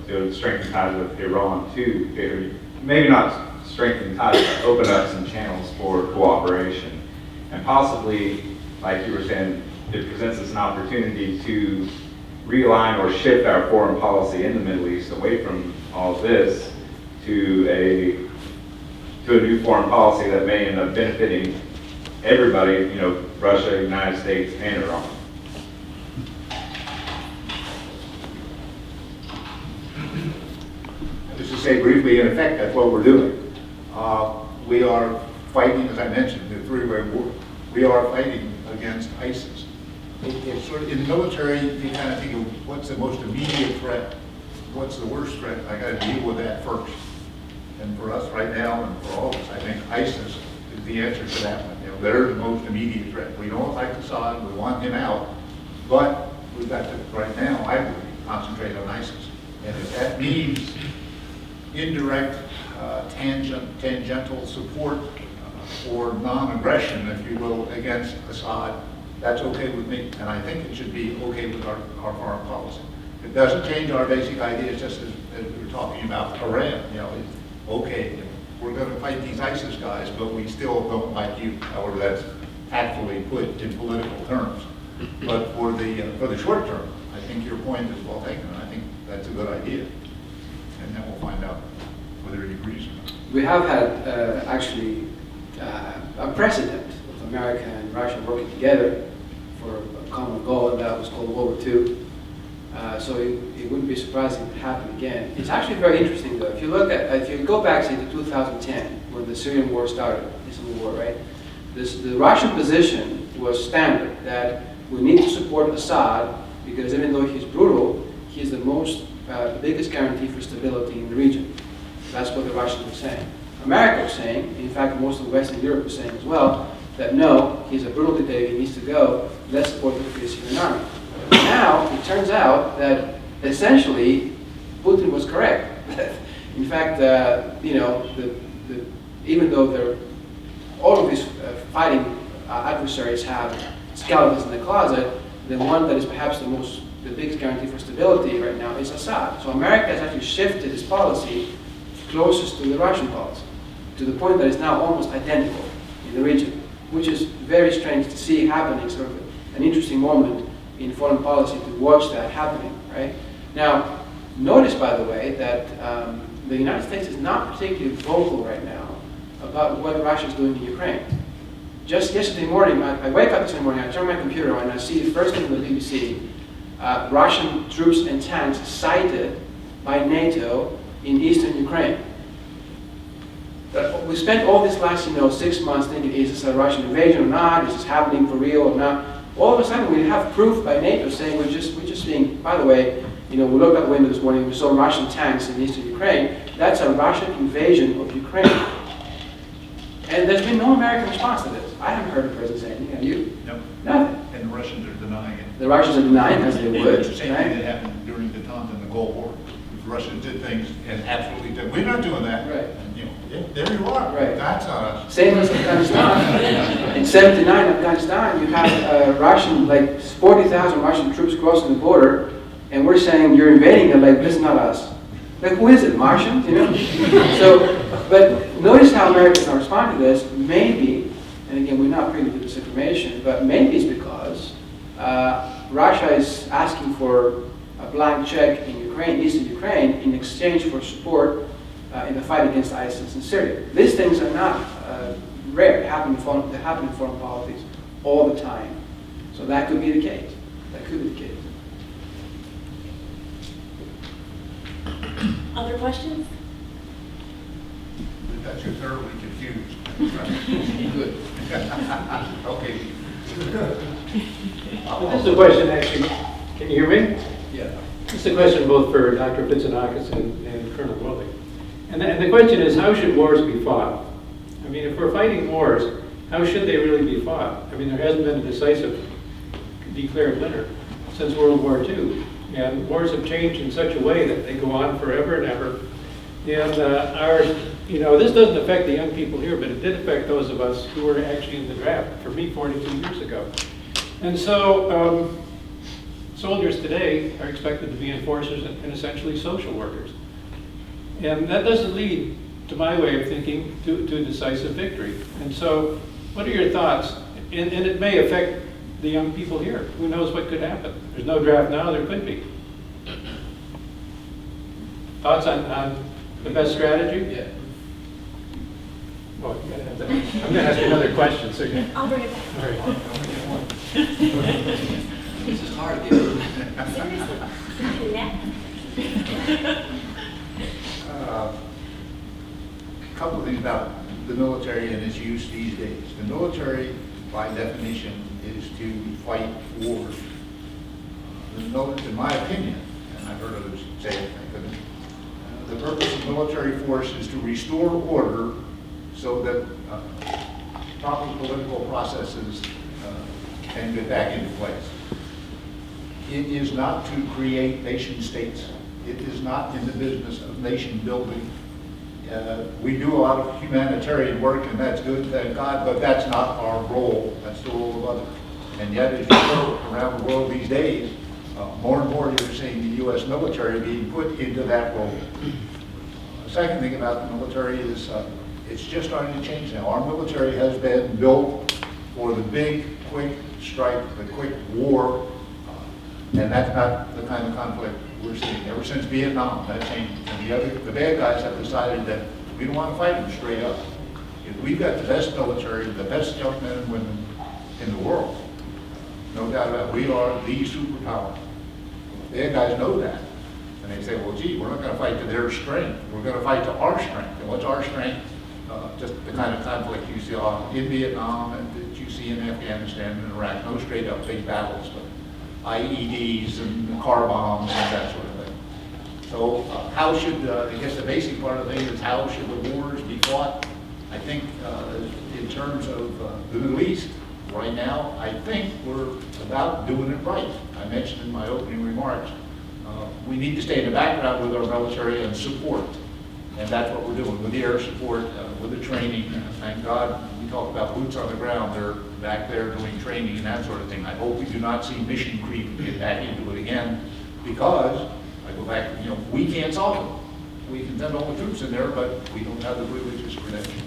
E: it would strengthen ties with Iran too. It would maybe not strengthen ties, but open up some channels for cooperation, and possibly, like you were saying, it presents us an opportunity to realign or shift our foreign policy in the Middle East away from all of this to a new foreign policy that may end up benefiting everybody, Russia, United States, and Iran.
C: Just to say briefly, in effect, that's what we're doing. We are fighting, as I mentioned, the three-way war. We are fighting against ISIS. It's sort of, in the military, you kind of think of what's the most immediate threat, what's the worst threat. I got to deal with that first. And for us right now, and for all of us, I think ISIS is the answer to that one. They're the most immediate threat. We don't like Assad, we want him out, but we've got to, right now, I believe, concentrate on ISIS. And if that means indirect, tangential support or non-aggression, if you will, against Assad, that's okay with me. And I think it should be okay with our foreign policy. It doesn't change our basic ideas, just as we were talking about Iran. It's okay, we're going to fight these ISIS guys, but we still don't like you. However, that's tactfully put in political terms. But for the short term, I think your point is well taken, and I think that's a good idea. And then we'll find out whether he agrees or not.
B: We have had actually a precedent of America and Russia working together for a common goal, and that was called World War II. So it wouldn't be surprising if it happened again. It's actually very interesting, though. If you go back, say, to 2010, when the Syrian war started, the civil war, right? The Russian position was standard, that we need to support Assad because even though he's brutal, he's the biggest guarantee for stability in the region. That's what the Russians were saying. America was saying, in fact most of Western Europe was saying as well, that no, he's a brutal dictator, he needs to go, let's support the Free Syrian Army. Now, it turns out that essentially Putin was correct. In fact, even though all of these fighting adversaries have skeletons in the closet, the one that is perhaps the biggest guarantee for stability right now is Assad. So America has actually shifted its policy closest to the Russian policy, to the point that it's now almost identical in the region, which is very strange to see happening, sort of an interesting moment in foreign policy to watch that happening, right? Now, notice, by the way, that the United States is not particularly vocal right now about what Russia is doing in Ukraine. Just yesterday morning, I wake up this morning, I turn my computer on, and I see the first thing on the BBC, Russian troops and tanks sighted by NATO in eastern Ukraine. We spent all this last 6 months thinking, is this a Russian invasion or not? Is this happening for real or not? All of a sudden, we have proof by NATO saying we're just seeing. By the way, we looked out the window this morning, we saw Russian tanks in eastern Ukraine. That's a Russian invasion of Ukraine. And there's been no American response to this. I haven't heard the president say anything. Have you?
C: No.
B: Nothing.
C: And the Russians are denying it.
B: The Russians are denying, as they would.
C: It's the same thing that happened during the times in the Gulf War. The Russians did things and absolutely did. We're not doing that.
B: Right.
C: And, there you are.
B: Right.
C: That's not us.
B: Same as Afghanistan. In '79, Afghanistan, you had Russian, 40,000 Russian troops crossing the border, and we're saying you're invading. They're like, this is not us. Like, who is it? Martians? So, but notice how Americans are responding to this. Maybe, and again, we're not privy to this information, but maybe it's because Russia is asking for a blank check in Ukraine, eastern Ukraine, in exchange for support in the fight against ISIS in Syria. These things are not rare. They happen in foreign politics all the time. So that could be the case. That could be the case.
A: Other questions?
C: That you're thoroughly confused.
B: Good.
C: Okay.
F: This is a question, actually. Can you hear me?
B: Yeah.
F: This is a question both for Dr. Fitsanakis and Colonel Wolley. And the question is, how should wars be fought? I mean, if we're fighting wars, how should they really be fought? I mean, there hasn't been a decisive declared winner since World War II. And wars have changed in such a way that they go on forever and ever. And this doesn't affect the young people here, but it did affect those of us who were actually in the draft, for me, 42 years ago. And so, soldiers today are expected to be enforcers and essentially social workers. And that doesn't lead, to my way of thinking, to a decisive victory. And so, what are your thoughts? And it may affect the young people here. Who knows what could happen? There's no draft now, there could be. Thoughts on the best strategy?
B: Yeah.
F: Well, you gotta have that. I'm going to ask you another question. So
A: I'll bring it back.
F: all right.
B: This is hard, dude.
A: Seriously?
C: A couple of things about the military and its use these days. The military, by definition, is to fight wars. In my opinion, and I've heard others say it, the purpose of military force is to restore order so that proper political processes can get back into place. It is not to create nation states. It is not in the business of nation building. We do a lot of humanitarian work, and that's good, thank God, but that's not our role. That's the role of others. And yet, as you go around the world these days, more and more you're seeing the U.S. military being put into that role. The second thing about the military is it's just starting to change now. Our military has been built for the big, quick strike, the quick war, and that's not the kind of conflict we're seeing. Ever since Vietnam, that changed. And the bad guys have decided that we don't want to fight them straight up. If we've got the best military, the best young men and women in the world, no doubt about it, we are the superpower. The bad guys know that. And they say, well, gee, we're not going to fight to their strength. We're going to fight to our strength. And what's our strength? just the kind of conflict you saw in Vietnam and that you see in Afghanistan and Iraq. No straight up big battles, but IEDs and car bombs and that sort of thing. So how should, I guess the basic part of the thing is how should the wars be fought? I think in terms of the Middle East, right now, I think we're about doing it right. I mentioned in my opening remarks, we need to stay in the background with our military and support. And that's what we're doing with the air support, with the training. Thank God we talk about boots on the ground. They're back there doing training and that sort of thing. I hope we do not see mission creep get back into it again, because I go back, we can't solve it. We can send all the troops in there, but we don't have the religious credentials.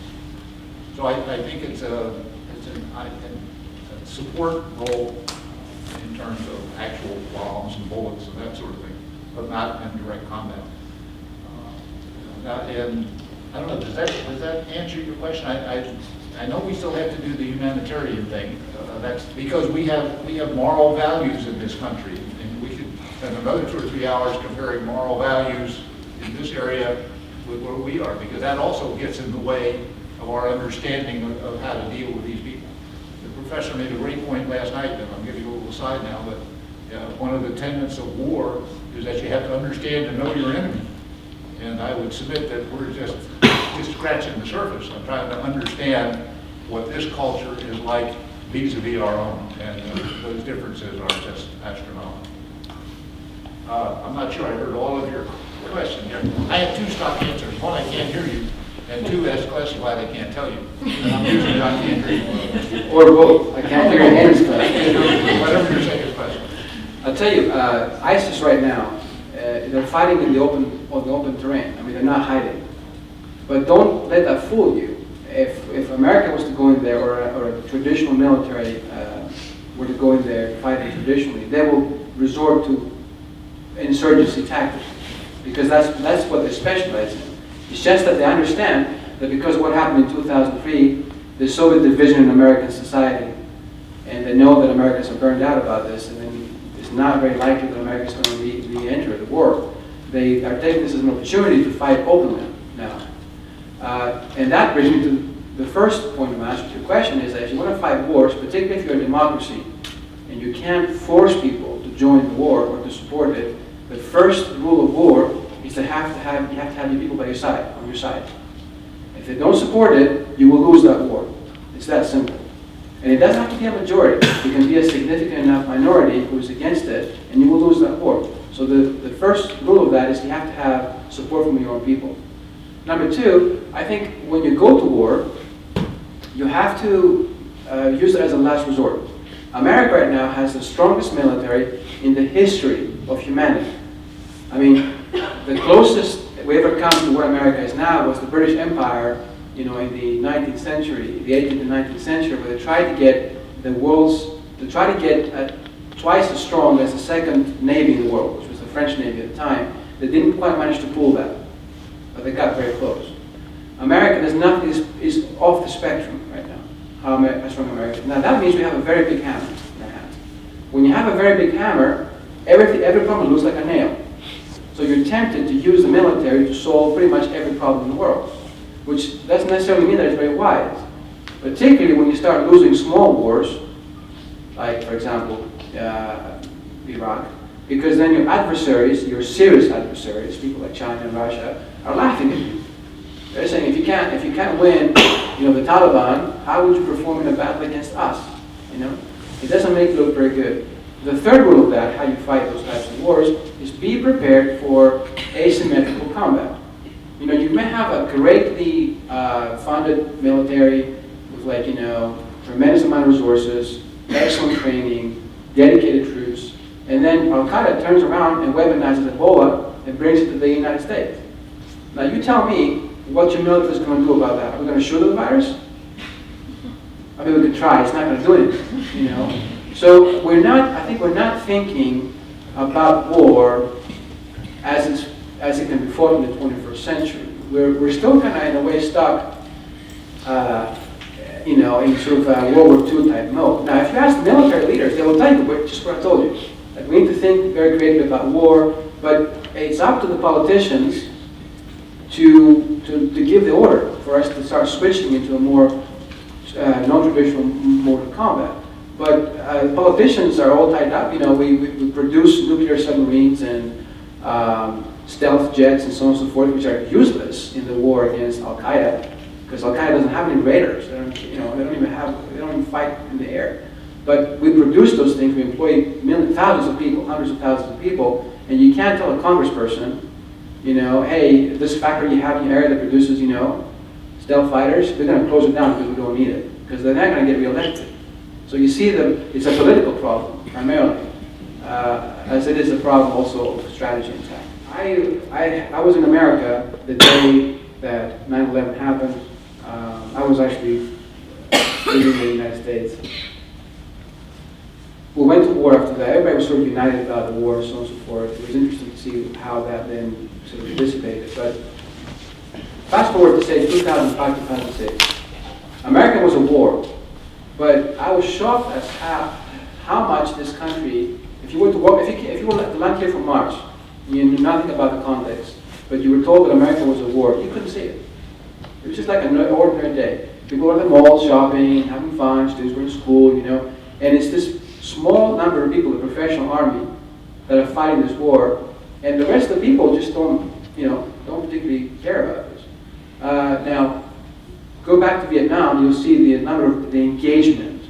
C: So I think it's a support role in terms of actual bombs and bullets and that sort of thing, but not in direct combat. And I don't know, does that answer your question? I know we still have to do the humanitarian thing. That's because we have moral values in this country, and we could spend another 2 or 3 hours comparing moral values in this area with where we are, because that also gets in the way of our understanding of how to deal with these people. The professor made a great point last night, and I'm giving you a little aside now, but one of the tenets of war is that you have to understand and know your enemy. And I would submit that we're just scratching the surface. I'm trying to understand what this culture is like vis-a-vis our own, and those differences are just astronomical. I'm not sure I heard all of your questions here. I have 2 stock answers. One, I can't hear you, and 2, that's classified, I can't tell you. And I'm usually I can't hear you.
B: Or both. I can't hear any question.
C: Whatever your second question.
B: I'll tell you, ISIS right now, they're fighting in the open terrain. I mean, they're not hiding. But don't let that fool you. If America was to go in there, or a traditional military were to go in there fighting traditionally, they will resort to insurgency tactics, because that's what they specialize in. It's just that they understand that because of what happened in 2003, the Soviet division in American society, and they know that Americans are burned out about this, and then it's not very likely that America is going to re-enter the war. They are taking this as an opportunity to fight openly now. And that brings me to the first point of answer to your question, is that if you want to fight wars, particularly if you're a democracy, and you can't force people to join the war or to support it, the first rule of war is you have to have your people by your side, on your side. If they don't support it, you will lose that war. It's that simple. And it doesn't have to be a majority. It can be a significant enough minority who is against it, and you will lose that war. So the first rule of that is you have to have support from your own people. Number 2, I think when you go to war, you have to use it as a last resort. America right now has the strongest military in the history of humanity. I mean, the closest we ever come to where America is now was the British Empire, in the 19th century, the 18th and 19th century, where they tried to get twice as strong as the second navy in the world, which was the French Navy at the time. They didn't quite manage to pull that, but they got very close. America, there's nothing is off the spectrum right now, how strong America is. Now that means we have a very big hammer in our hands. When you have a very big hammer, every problem looks like a nail. So you're tempted to use the military to solve pretty much every problem in the world, which doesn't necessarily mean that it's very wise. Particularly when you start losing small wars, like, for example, Iraq, because then your adversaries, your serious adversaries, people like China and Russia, are laughing at you. They're saying, if you can't win, the Taliban, how would you perform in a battle against us? It doesn't make you look very good. The third rule of that, how you fight those types of wars, is be prepared for asymmetrical combat. You may have a greatly funded military with tremendous amount of resources, excellent training, dedicated troops, and then Al-Qaeda turns around and weaponizes Ebola and brings it to the United States. Now you tell me what your military is going to do about that. Are we going to shoot the virus? I mean, we could try. It's not going to do anything, So I think we're not thinking about war as it can be fought in the 21st century. We're still kind of in a way stuck, in sort of a World War II type mode. Now, if you ask military leaders, they will tell you just what I told you. That we need to think very creatively about war, but it's up to the politicians to give the order for us to start switching into a more non-traditional mode of combat. But politicians are all tied up. You know, we produce nuclear submarines and stealth jets and so on and so forth, which are useless in the war against Al-Qaeda, because Al-Qaeda doesn't have any raiders. They don't, you know, they don't even fight in the air. But we produce those things. We employ thousands of people, hundreds of thousands of people, and you can't tell a congressperson, you know, hey, this factory you have in your area that produces, you know, stealth fighters, we're going to close it down because we don't need it, because they're not going to get reelected. So you see it's a political problem, primarily, as it is a problem also of strategy and tactics. I was in America the day that 9/11 happened. I was actually living in the United States. We went to war after that. Everybody was sort of united about the war, so on and so forth. It was interesting to see how that then sort of dissipated. But fast forward to say 2005, 2006. America was a war, but I was shocked as how much this country, if you were to walk, if you were to land here from March, and you knew nothing about the context, but you were told that America was a war, you couldn't see it. It was just like an ordinary day. People were at the mall shopping, having fun, students were in school, you know, and it's this small number of people, the professional army, that are fighting this war, and the rest of the people just don't particularly care about this. Now, go back to Vietnam, you'll see the number of the engagement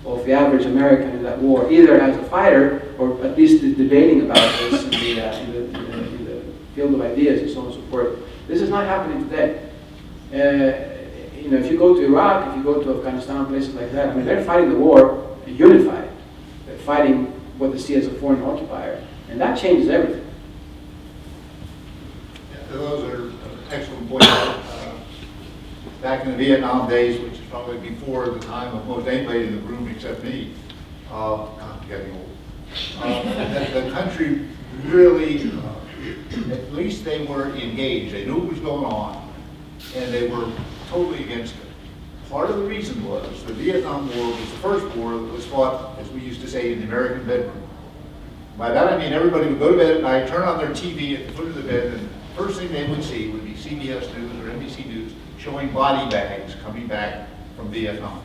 B: of the average American in that war, either as a fighter or at least debating about this in the field of ideas and so on and so forth. This is not happening today. You know, if you go to Iraq, if you go to Afghanistan, places like that, I mean, they're fighting the war unified. They're fighting what they see as a foreign occupier, and that changes everything.
C: Yeah, those are excellent points. Back in the Vietnam days, which is probably before the time of most anybody in the room except me, I'm getting old. The country really, at least they were engaged. They knew what was going on, and they were totally against it. Part of the reason was the Vietnam War was the first war that was fought, as we used to say, in the American bedroom. By that I mean everybody would go to bed at night, turn on their TV at the foot of the bed, and the first thing they would see would be CBS News or NBC News showing body bags coming back from Vietnam,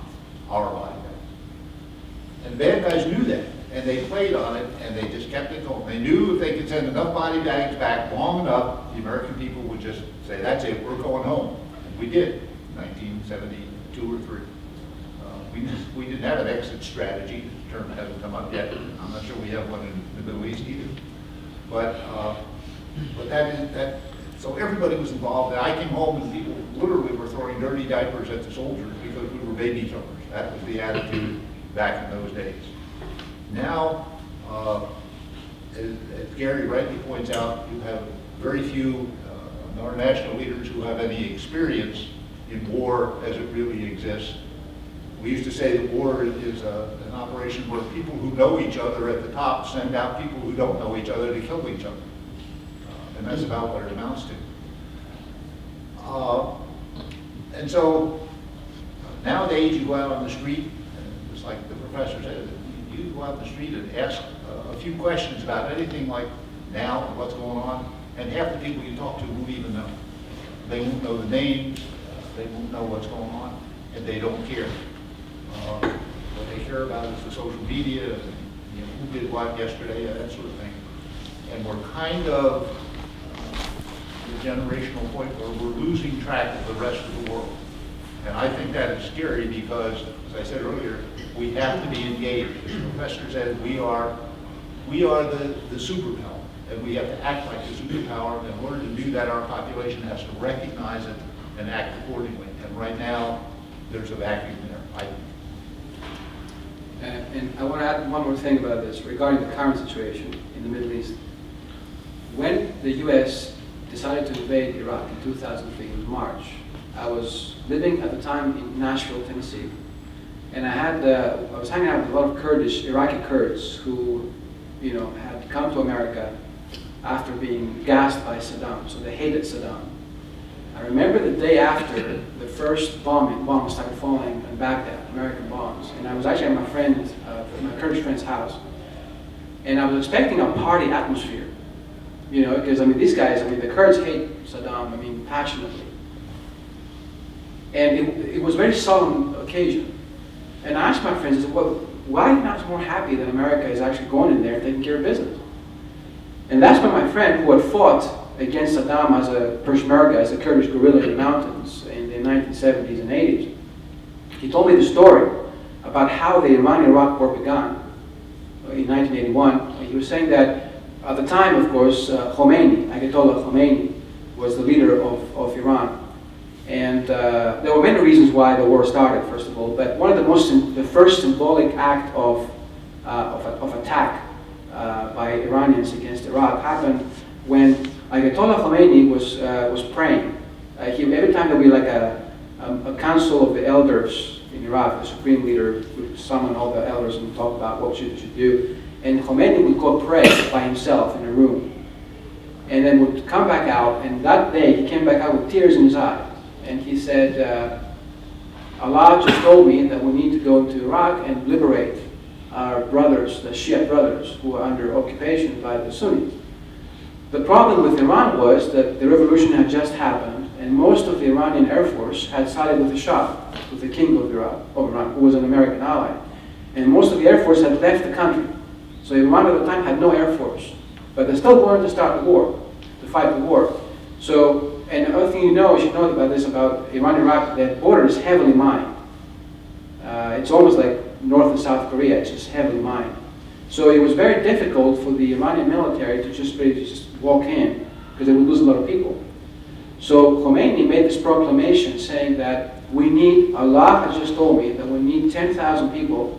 C: our body bags. And bad guys knew that, and they played on it, and they just kept it going. They knew if they could send enough body bags back long enough, the American people would just say, that's it, we're going home. And we did, 1972 or 3. We didn't have an exit strategy. The term hasn't come up yet. I'm not sure we have one in the Middle East either. But that so everybody was involved. And I came home and people literally were throwing dirty diapers at the soldiers because we were baby killers. That was the attitude back in those days. Now, as Gary rightly points out, you have very few our national leaders who have any experience in war as it really exists. We used to say that war is an operation where people who know each other at the top send out people who don't know each other to kill each other. And that's about what it amounts to. And so nowadays you go out on the street, and just like the professor said, you go out on the street and ask a few questions about anything like now and what's going on, and half the people you talk to won't even know. They won't know the names, they won't know what's going on, and they don't care. What they care about is the social media, and, you know, who did what yesterday, that sort of thing. And we're kind of the generational point where we're losing track of the rest of the world. And I think that is scary because, as I said earlier, we have to be engaged. As the professor said, we are the superpower, and we have to act like the superpower. In order to do that, our population has to recognize it and act accordingly. And right now, there's a vacuum there.
B: And I want to add one more thing about this regarding the current situation in the Middle East. When the U.S. decided to invade Iraq in 2003, in March, I was living at the time in Nashville, Tennessee, and I was hanging out with a lot of Iraqi Kurds who, you know, had come to America after being gassed by Saddam, so they hated Saddam. I remember the day after the first bombs started falling in Baghdad, American bombs, and I was actually at my Kurdish friend's house, and I was expecting a party atmosphere. You know, because I mean, these guys, I mean, the Kurds hate Saddam, I mean, passionately. And it was a very solemn occasion. And I asked my friends, I said, well, why are you not more happy that America is actually going in there and taking care of business? And that's when my friend, who had fought against Saddam as a Peshmerga, as a Kurdish guerrilla in the mountains in the 1970s and 80s, he told me the story about how the Iran-Iraq war began in 1981. He was saying that at the time, of course, Khomeini, Ayatollah Khomeini, was the leader of Iran. And there were many reasons why the war started, first of all, but one of the first symbolic act of attack by Iranians against Iraq happened when Ayatollah Khomeini was praying. Every time there would be like a council of the elders in Iraq, the supreme leader would summon all the elders and talk about what you should do. And Khomeini would go pray by himself in a room. And then would come back out, and that day he came back out with tears in his eyes. And he said, Allah just told me that we need to go into Iraq and liberate our brothers, the Shia brothers, who are under occupation by the Sunnis. The problem with Iran was that the revolution had just happened, and most of the Iranian Air Force had sided with the Shah, with the king of Iran, who was an American ally. And most of the Air Force had left the country. So Iran at the time had no Air Force. But they still wanted to start the war, to fight the war. So, and another thing you should know about this, about Iran-Iraq, that border is heavily mined. It's almost like North and South Korea, it's just heavily mined. So it was very difficult for the Iranian military to just walk in, because they would lose a lot of people. So Khomeini made this proclamation saying that Allah has just told me that we need 10,000 people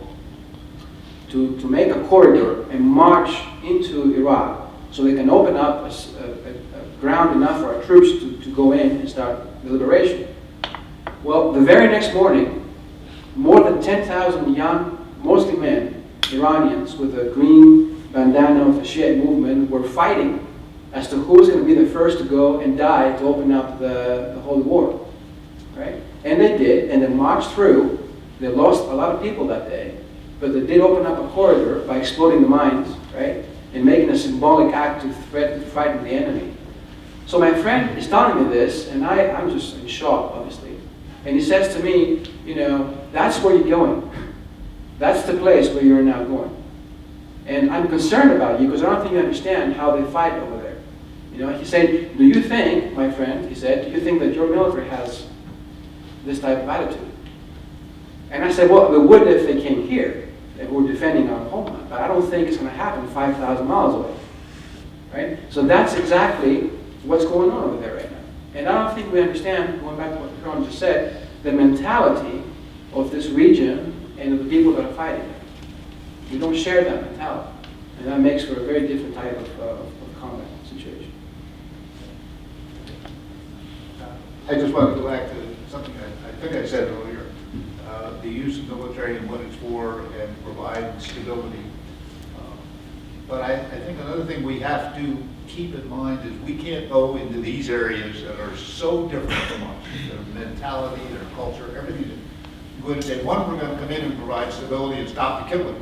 B: to make a corridor and march into Iraq so they can open up a ground enough for our troops to go in and start the liberation. Well, the very next morning, more than 10,000 young, mostly men, Iranians with a green bandana of the Shiite movement were fighting as to who was going to be the first to go and die to open up the holy war. Right? And they did, and they marched through. They lost a lot of people that day, but they did open up a corridor by exploding the mines, right? And making a symbolic act to frighten the enemy. So my friend is telling me this, and I'm just in shock, obviously. And he says to me, that's where you're going. That's the place where you're now going. And I'm concerned about you because I don't think you understand how they fight over there. He said, do you think, my friend, he said, do you think that your military has this type of attitude? And I said, well, we would if they came here, if we're defending our homeland. But I don't think it's going to happen 5,000 miles away. Right? So that's exactly what's going on over there right now. And I don't think we understand, going back to what Ron just said, the mentality of this region and of the people that are fighting it. We don't share that mentality. And that makes for a very different type of combat situation.
C: I just want to go back to something I think I said earlier. The use of military and what it's for and provide stability. But I think another thing we have to keep in mind is we can't go into these areas that are so different from us. Their mentality, their culture, everything. We're going to say, one, we're going to come in and provide stability and stop the killing.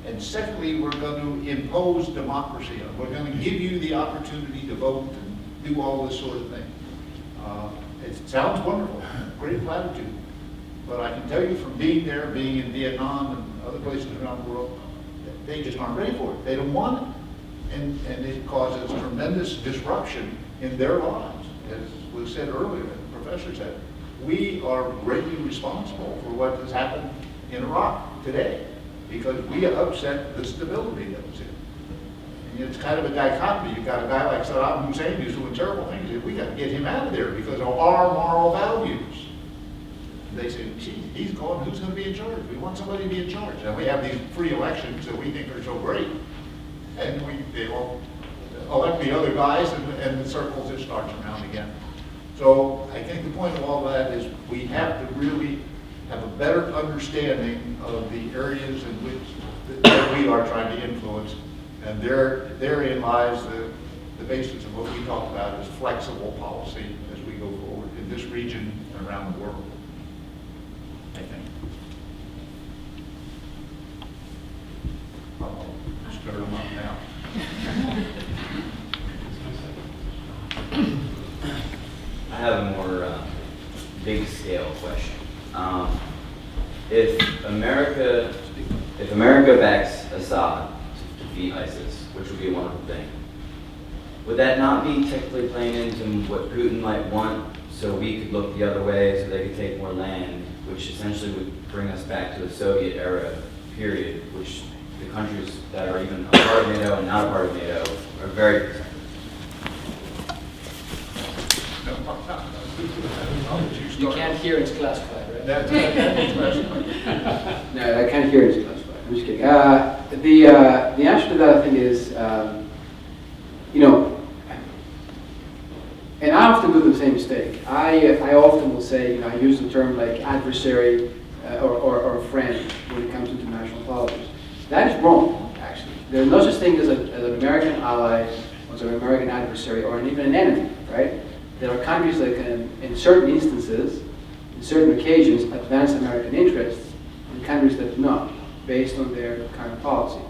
C: And secondly, we're going to impose democracy. We're going to give you the opportunity to vote and do all this sort of thing. It sounds wonderful, great platitude. But I can tell you from being there, being in Vietnam and other places around the world, they just aren't ready for it. They don't want it. And it causes tremendous disruption in their lives. As was said earlier, the professor said, we are greatly responsible for what has happened in Iraq today because we have upset the stability that was in. And it's kind of a dichotomy. You've got a guy like Saddam Hussein who's doing terrible things. We got to get him out of there because of our moral values. They say, gee, he's gone, who's going to be in charge? We want somebody to be in charge. And we have these free elections that we think are so great. And they all elect the other guys and the circle just starts around again. So I think the point of all that is we have to really have a better understanding of the areas in which that we are trying to influence. And therein lies the basis of what we talk about as flexible policy as we go forward in this region and around the world. I think. I'll stir them up now.
G: I have a more big scale question. If America backs Assad to defeat ISIS, which would be a wonderful thing, would that not be technically playing into what Putin might want, so we could look the other way, so they could take more land, which essentially would bring us back to the Soviet era period, which the countries that are even a part of NATO and not a part of NATO are very concerned.
H: You can't hear it's classified, right?
C: That's
B: No, I can't hear it. I'm just kidding. The answer to that, I think, is, you know, and I often do the same mistake. I often will say, you know, I use the term like adversary or friend when it comes to international politics. That is wrong, actually. There's no such thing as an American ally, or an American adversary, or even an enemy, right? There are countries that can, in certain instances, in certain occasions, advance American interests, and countries that do not, based on their current policy.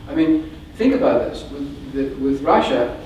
B: I mean, think about this. With Russia,